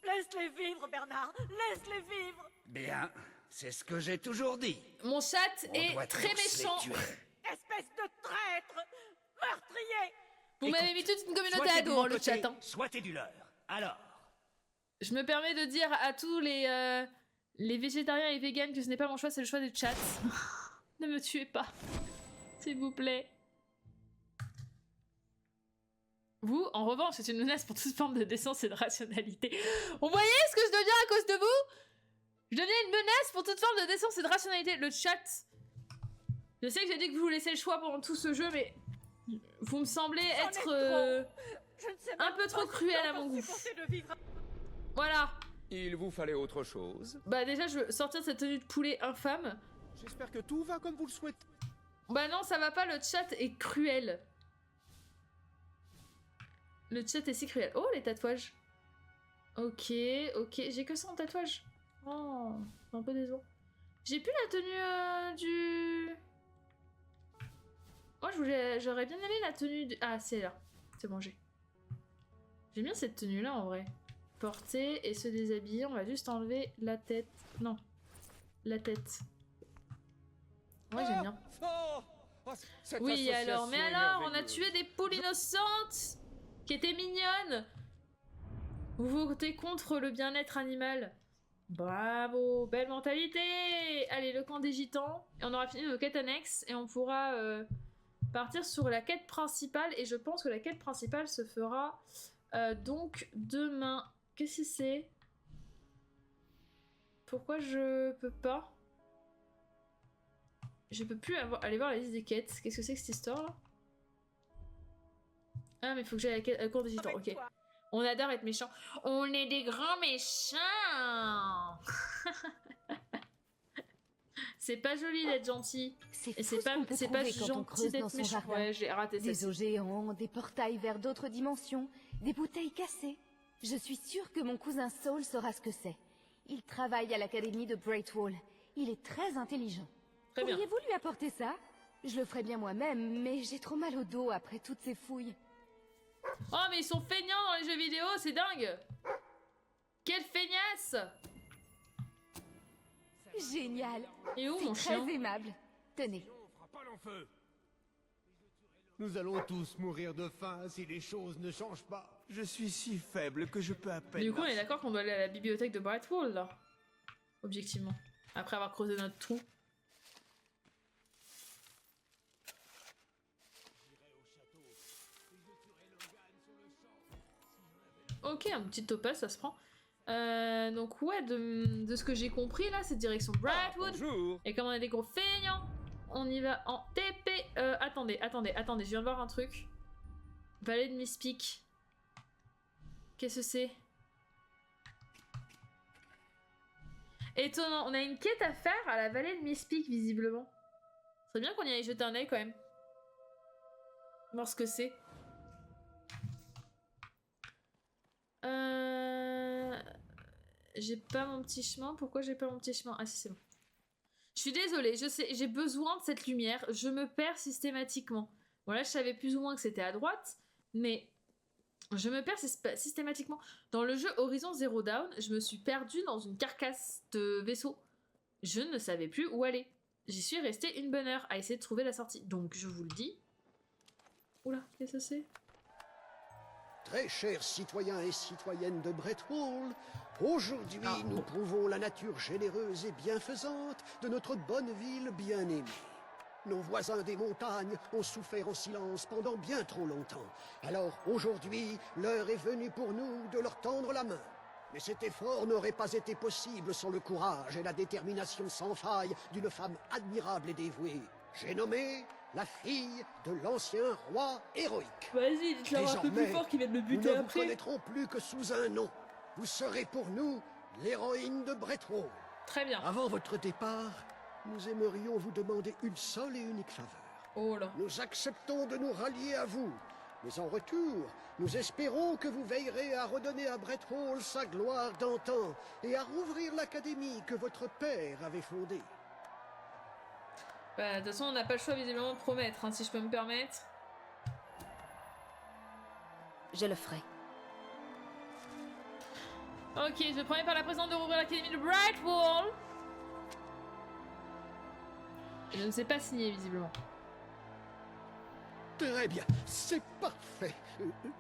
Laisse-les vivre, Bernard, laisse-les vivre. Bien, c'est ce que j'ai toujours dit. Mon chat On est doit très tous les méchant. tuer. Espèce de traître, meurtrier. Vous m'avez mis toute une communauté Soit à t'es de dos, mon hein, le côté, chat. Hein. soit t'es du leur. Alors, Je me permets de dire à tous les végétariens et véganes que ce n'est pas mon choix, c'est le choix du chat. Ne me tuez pas. S'il vous plaît. Vous, en revanche, c'est une menace pour toute forme de décence et de rationalité. Vous voyez ce que je deviens à cause de vous? Je deviens une menace pour toute forme de décence et de rationalité. Le chat. Je sais que j'ai dit que vous laissez le choix pendant tout ce jeu, mais vous me semblez être un peu trop cruel à mon goût. Voilà. Il vous fallait autre chose? Bah déjà, je veux sortir de cette tenue de poulet infâme. J'espère que tout va comme vous le souhaitez. Bah non, ça va pas, le chat est cruel. Le chat est si cruel. Oh, les tatouages. Ok, ok. J'ai que ça en tatouage. Oh, c'est un peu décevant. J'ai plus la tenue du... Moi, j'aurais bien aimé la tenue du... Ah, c'est là. C'est bon, j'ai. J'aime bien cette tenue-là, en vrai. Porter et se déshabiller. On va juste enlever la tête. Non. La tête. Ouais, j'aime bien. Oui, alors, mais alors, on a tué des poules innocentes qui étaient mignonnes. Vous votez contre le bien-être animal. Bravo, belle mentalité. Allez, le camp des gitans. Et on aura fini nos quêtes annexes et on pourra partir sur la quête principale. Et je pense que la quête principale se fera donc demain. Qu'est-ce que c'est? Pourquoi je peux pas? Je peux plus aller voir la liste des quêtes. Qu'est-ce que c'est que cette histoire là? Ah, mais il faut que j'aille à la cour des gitans. Ok. On adore être méchants. On est des grands méchants. C'est pas joli d'être gentil. Et c'est pas gentil d'être méchant. Ouais, j'ai raté ça. Des eaux géants, des portails vers d'autres dimensions, des bouteilles cassées. Je suis sûre que mon cousin Saul saura ce que c'est. Il travaille à l'académie de Brightwall. Il est très intelligent. Pourriez-vous lui apporter ça? Je le ferais bien moi-même, mais j'ai trop mal au dos après toutes ces fouilles. Oh, mais ils sont feignants dans les jeux vidéo, c'est dingue! Quelle feignasse! Génial! Et où c'est mon très chien? aimable. Tenez. Nous allons tous mourir de faim si les choses ne changent pas. Je suis si faible que je peux à peine... Du coup, on est d'accord qu'on doit aller à la bibliothèque de Brightwall, là. Objectivement. Après avoir creusé notre trou. Ok, un petit topaz, ça se prend. Donc ouais, de ce que j'ai compris là, c'est direction Brightwood. Et comme on est des gros feignants, on y va en TP. Attendez, je viens de voir un truc. Vallée de Mistpeak. Qu'est-ce que c'est? Étonnant, on a une quête à faire à la vallée de Mistpeak visiblement. Ce serait bien qu'on y aille jeter un œil quand même. Voir ce que c'est. J'ai pas mon petit chemin. Pourquoi j'ai pas mon petit chemin? Ah si, c'est bon. Je suis désolée, je sais, j'ai besoin de cette lumière. Je me perds systématiquement. Bon là, je savais plus ou moins que c'était à droite, mais je me perds systématiquement. Dans le jeu Horizon Zero Dawn, je me suis perdue dans une carcasse de vaisseau. Je ne savais plus où aller. J'y suis restée une bonne heure à essayer de trouver la sortie. Donc je vous le dis. Oula, qu'est-ce que c'est? Très chers citoyens et citoyennes de Breathwall, aujourd'hui nous prouvons la nature généreuse et bienfaisante de notre bonne ville bien-aimée. Nos voisins des montagnes ont souffert en silence pendant bien trop longtemps. Alors aujourd'hui, l'heure est venue pour nous de leur tendre la main. Mais cet effort n'aurait pas été possible sans le courage et la détermination sans faille d'une femme admirable et dévouée. J'ai nommé la fille de l'ancien roi héroïque. Vas-y, dites-leur un peu plus fort qu'il vient de me buter nous ne après. vous connaîtrons plus que sous un nom. Vous serez pour nous l'héroïne de Breathwall. Très bien. Avant votre départ, nous aimerions vous demander une seule et unique faveur. Oh là. Nous acceptons de nous rallier à vous. Mais en retour, nous espérons que vous veillerez à redonner à Breathwall sa gloire d'antan et à rouvrir l'académie que votre père avait fondée. Bah, de toute façon, on n'a pas le choix visiblement de promettre, hein, si je peux me permettre. Je le ferai. Ok, je promets par la présence de rouvrir l'académie de Brightwall. Je ne sais pas signer visiblement. Très bien, c'est parfait.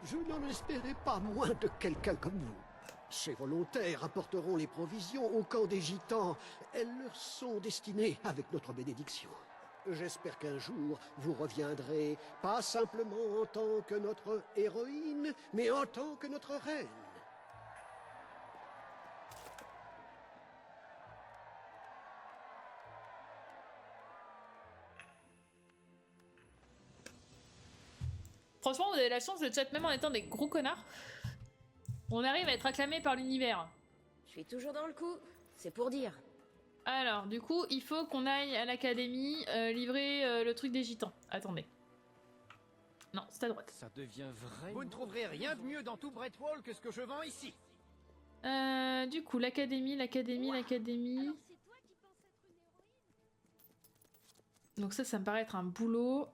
Je n'en espérais pas moins de quelqu'un comme vous. Ces volontaires apporteront les provisions au camp des gitans. Elles leur sont destinées avec notre bénédiction. J'espère qu'un jour, vous reviendrez, pas simplement en tant que notre héroïne, mais en tant que notre reine. Franchement, vous avez la chance, le chat, même en étant des gros connards, on arrive à être acclamé par l'univers. Je suis toujours dans le coup, c'est pour dire. Alors, du coup, il faut qu'on aille à l'académie livrer le truc des gitans. Attendez. Non, c'est à droite. Ça devient vrai. Vous ne trouverez rien de mieux dans tout Breathwall que ce que je vends ici. Du coup, l'académie. Donc ça me paraît être un boulot.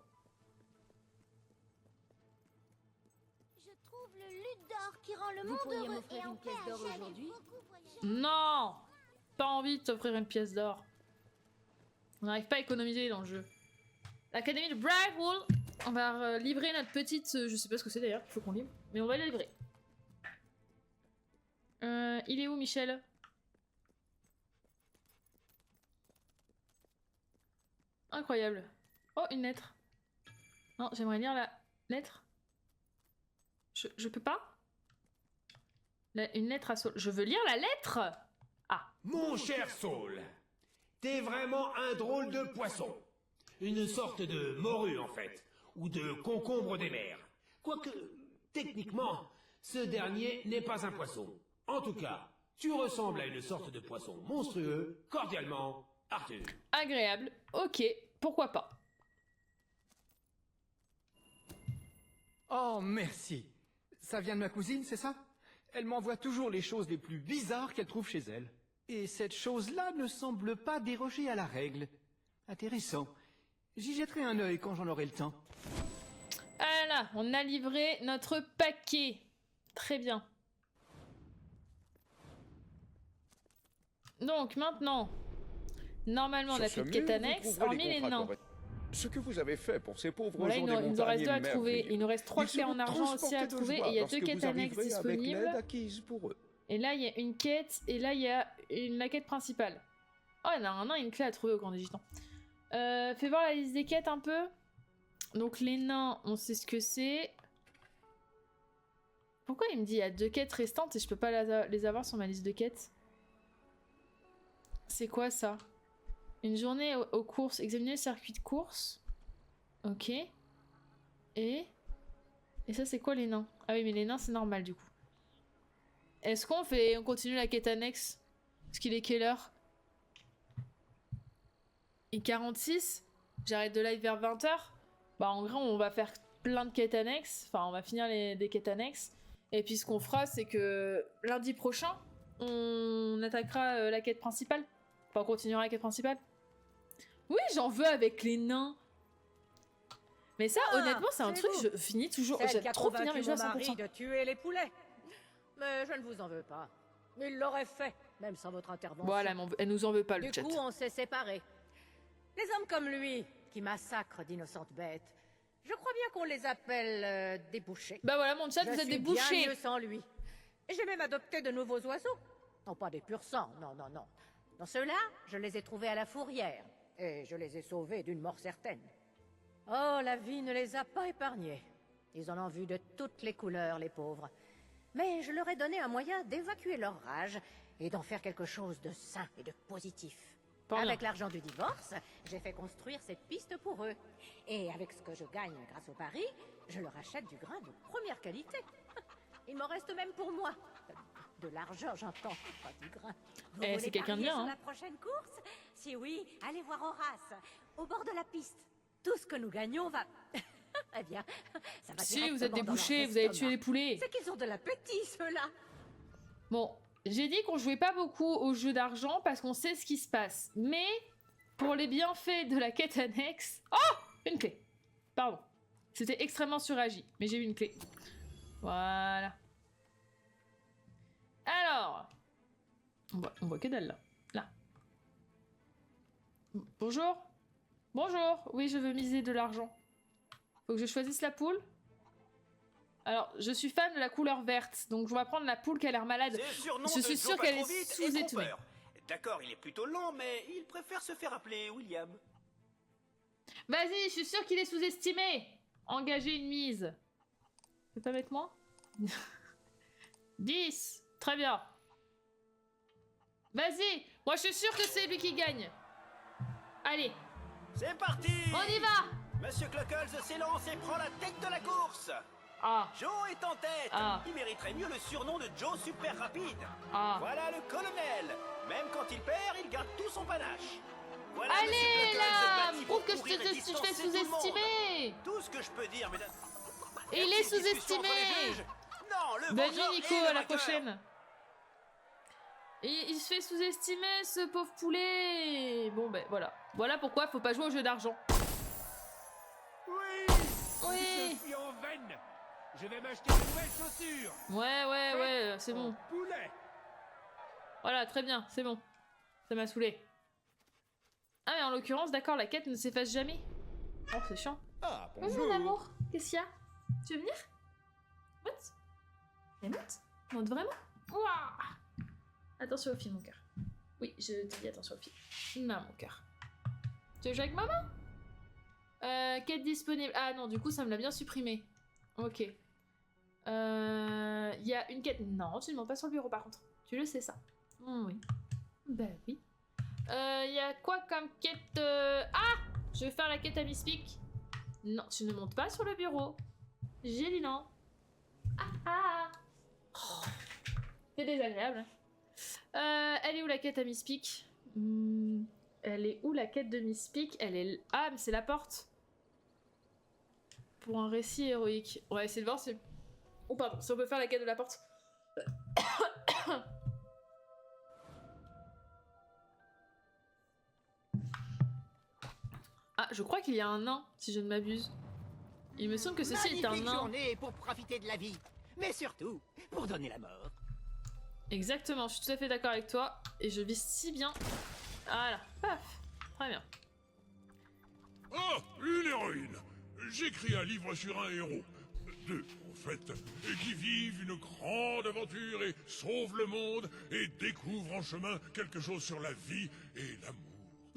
Je trouve le lutte d'or qui rend le Vous monde pourriez heureux m'offrir et en une pièce paix. d'or J'aime aujourd'hui? beaucoup voyager. Non! Pas envie de t'offrir une pièce d'or. On n'arrive pas à économiser dans le jeu. L'académie de Brightwall. On va livrer notre petite... je sais pas ce que c'est d'ailleurs, il faut qu'on livre. Mais on va la livrer. Il est où, Michel? Incroyable. Oh, une lettre. Non, j'aimerais lire la lettre. Je peux pas? Une lettre à Saul. Je veux lire la lettre! Ah. Mon cher Saul, t'es vraiment un drôle de poisson. Une sorte de morue, en fait. Ou de concombre des mers. Quoique, techniquement, ce dernier n'est pas un poisson. En tout cas, tu ressembles à une sorte de poisson monstrueux. Cordialement, Arthur. Agréable. Ok, pourquoi pas. Oh, merci. Ça vient de ma cousine, c'est ça? Elle m'envoie toujours les choses les plus bizarres qu'elle trouve chez elle. Et cette chose-là ne semble pas déroger à la règle. Intéressant. J'y jetterai un œil quand j'en aurai le temps. Voilà, on a livré notre paquet. Très bien. Donc maintenant, normalement on n'a plus de quête annexe, hormis les nains. Ce que vous avez fait pour ces pauvres Voilà, gens il nous reste deux à trouver. Il nous reste 3 Ils clés en seront argent aussi à transportés de trouver. joie Et il y a lorsque 2 quêtes vous annexes arriverez avec disponibles. l'aide acquise pour eux. Et là il y a une quête, et là il y a la quête principale. Oh, il y en a un nain et une clé à trouver au Grand des Gitans. Fais voir la liste des quêtes un peu. Donc les nains, on sait ce que c'est. Pourquoi il me dit il y a 2 quêtes restantes et je peux pas les avoir sur ma liste de quêtes? C'est quoi ça? Une journée aux courses. Examiner le circuit de course. Ok. Et ça c'est quoi les nains? Ah oui mais les nains c'est normal du coup. Est-ce qu'on continue la quête annexe? Parce qu'il est quelle heure? Et 46? J'arrête de live vers 20h? Bah en gros on va faire plein de quêtes annexes. Enfin on va finir des quêtes annexes. Et puis ce qu'on fera c'est que lundi prochain on attaquera la quête principale. Enfin, on continuera la quête principale. Oui, j'en veux avec les nains. Mais ça, honnêtement, c'est un truc, je finis toujours... J'aime trop finir mes jeux à 100%. De tuer les poulets. Mais je ne vous en veux pas. Il l'aurait fait, même sans votre intervention. Voilà, elle nous en veut pas, le chat. Du coup, on s'est séparés. Les hommes comme lui, qui massacrent d'innocentes bêtes, je crois bien qu'on les appelle des bouchers. Bah voilà, mon chat, vous êtes des bouchers. Je suis bien mieux sans lui. Et j'ai même adopté de nouveaux oiseaux. Non, pas des pur sang, non, non, non. Dans ceux-là, je les ai trouvés à la fourrière. Et je les ai sauvés d'une mort certaine. Oh, la vie ne les a pas épargnés. Ils en ont vu de toutes les couleurs, les pauvres. Mais je leur ai donné un moyen d'évacuer leur rage et d'en faire quelque chose de sain et de positif. Avec l'argent du divorce, j'ai fait construire cette piste pour eux. Et avec ce que je gagne grâce au pari, je leur achète du grain de première qualité. Il m'en reste même pour moi. De l'argent, j'entends, pas du grain. C'est quelqu'un de bien, sur la prochaine course? Si oui, allez voir Horace, au bord de la piste. Tout ce que nous gagnons va... eh bien, ça va. Si, vous êtes des bouchers, vous avez tué les poulets. C'est qu'ils ont de l'appétit, ceux-là. Bon, j'ai dit qu'on jouait pas beaucoup aux jeux d'argent parce qu'on sait ce qui se passe. Mais, pour les bienfaits de la quête annexe... Oh! Une clé. Pardon. C'était extrêmement suragi, mais j'ai eu une clé. Voilà. Alors... On voit que dalle, là. Là. Bonjour. Bonjour. Oui, je veux miser de l'argent. Faut que je choisisse la poule. Alors, je suis fan de la couleur verte, donc je vais prendre la poule qui a l'air malade. Je suis sûre qu'elle est sous-estimée. D'accord, il est plutôt lent, mais il préfère se faire appeler William. Vas-y, je suis sûre qu'il est sous-estimé. Engagez une mise. C'est pas avec moi 10. Très bien. Vas-y. Moi, je suis sûre que c'est lui qui gagne. Allez. C'est parti. On y va. Monsieur Cluckles s'élance et prend la tête de la course. Ah. Joe est en tête. Ah. Il mériterait mieux le surnom de Joe Super Rapide. Ah. Voilà le colonel. Même quand il perd, il garde tout son panache. Voilà allez là, prouve que je fais sous-estimer. Tout ce que je peux dire, mesdames. Il est sous-estimé. Non, le Bonne vengeur nuit, Nico, est le à la vainqueur. prochaine. Et il se fait sous-estimer, ce pauvre poulet. Bon, ben voilà. Voilà pourquoi faut pas jouer au jeu d'argent. Oui. Oui. Je suis en veine. Je vais m'acheter de nouvelles chaussures. Ouais, c'est bon. Poulet. Voilà, très bien, c'est bon. Ça m'a saoulé. Ah, mais en l'occurrence, d'accord, la quête ne s'efface jamais. Oh, c'est chiant. Ah, bonjour, mon amour. Qu'est-ce qu'il y a? Tu veux venir? Monte. Mais monte. Monte vraiment. Ouah. Attention aux filles, mon cœur. Oui, je te dis attention aux filles. Non, mon cœur. Tu veux jouer avec maman? Quête disponible. Ah non, du coup, ça me l'a bien supprimé. Ok. Il y a une quête... Non, tu ne montes pas sur le bureau, par contre. Tu le sais, ça. Oui. Bah oui. Il y a quoi comme quête... Ah! Je vais faire la quête à Miss Peak. Non, tu ne montes pas sur le bureau. J'ai dit non. Oh. C'est désagréable. Elle est où la quête à Miss Peak? Elle est où la quête de Miss Peak? Elle est... Ah, mais c'est la porte. Pour un récit héroïque. On va essayer de voir si... Oh pardon, si on peut faire la quête de la porte. Ah, je crois qu'il y a un nain, si je ne m'abuse. Il me semble que ceci est un Magnifique nain. journée pour profiter de la vie, mais surtout pour donner la mort. Exactement, je suis tout à fait d'accord avec toi. Et je vis si bien. Voilà, paf. Très bien. Ah, une héroïne. J'écris un livre sur un héros. Deux, en fait, qui vivent une grande aventure et sauvent le monde et découvrent en chemin quelque chose sur la vie et l'amour.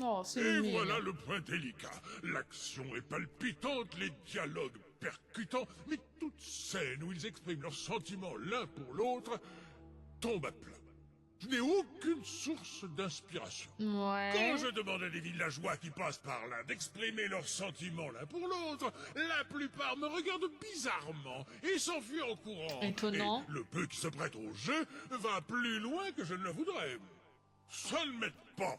Oh, c'est Et mignon. voilà le point délicat. L'action est palpitante, les dialogues percutants, mais toute scène où ils expriment leurs sentiments l'un pour l'autre tombe à plat. Je n'ai aucune source d'inspiration. Ouais. Quand je demande à des villageois qui passent par là d'exprimer leurs sentiments l'un pour l'autre, la plupart me regardent bizarrement et s'enfuient en courant. Étonnant. Et le peu qui se prête au jeu va plus loin que je ne le voudrais. Ça ne m'aide pas.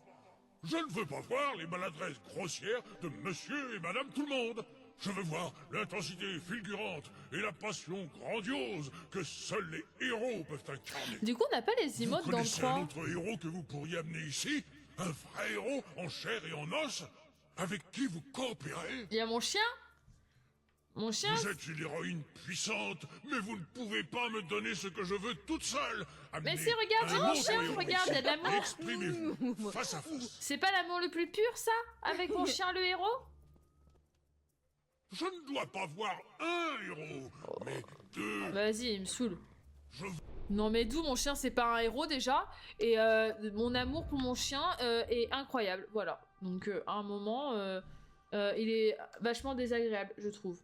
Je ne veux pas voir les maladresses grossières de monsieur et madame tout le monde. Je veux voir l'intensité fulgurante et la passion grandiose que seuls les héros peuvent incarner. Du coup, on n'a pas les emotes Vous dans le connaissez 3. un autre héros que vous pourriez amener ici? Un vrai héros en chair et en os? Avec qui vous coopérez? Il y a mon chien. Mon chien. Vous êtes une héroïne puissante, mais vous ne pouvez pas me donner ce que je veux toute seule. Mais si, regarde, c'est mon chien, regarde, il y a de l'amour. Exprimez-vous, face à face. C'est pas l'amour le plus pur, ça? Avec mon chien, le héros? Je ne dois pas voir un héros, mais deux. Vas-y, il me saoule. Non mais d'où mon chien, c'est pas un héros déjà. Et mon amour pour mon chien est incroyable. Voilà. Donc à un moment, il est vachement désagréable, je trouve.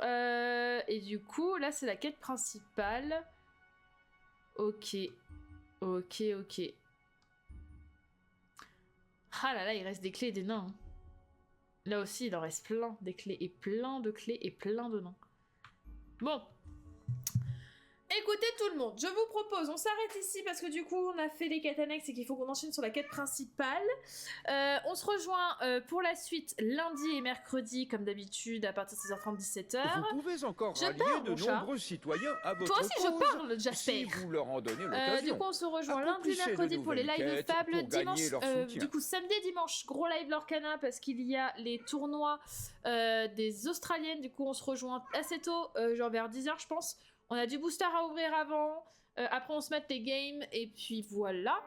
Et du coup, là c'est la quête principale. Ok. Ok, ok. Ah là là, il reste des clés et des nains. Hein. Là aussi, il en reste plein, des clés et plein de clés et plein de nains. Bon. Écoutez tout le monde, je vous propose, on s'arrête ici parce que du coup on a fait les quêtes annexes et qu'il faut qu'on enchaîne sur la quête principale. On se rejoint pour la suite lundi et mercredi comme d'habitude à partir de 16h30, 17h. Vous pouvez encore rallier de nombreux citoyens à votre Toi aussi cause, je parle, Jasper. si vous leur en donnez l'occasion. Du coup on se rejoint lundi et mercredi pour les lives fables, dimanche, du coup samedi et dimanche, gros live Lorcana parce qu'il y a les tournois des Australiennes, du coup on se rejoint assez tôt, genre vers 10h je pense. On a du booster à ouvrir avant, après on se met les games, et puis voilà.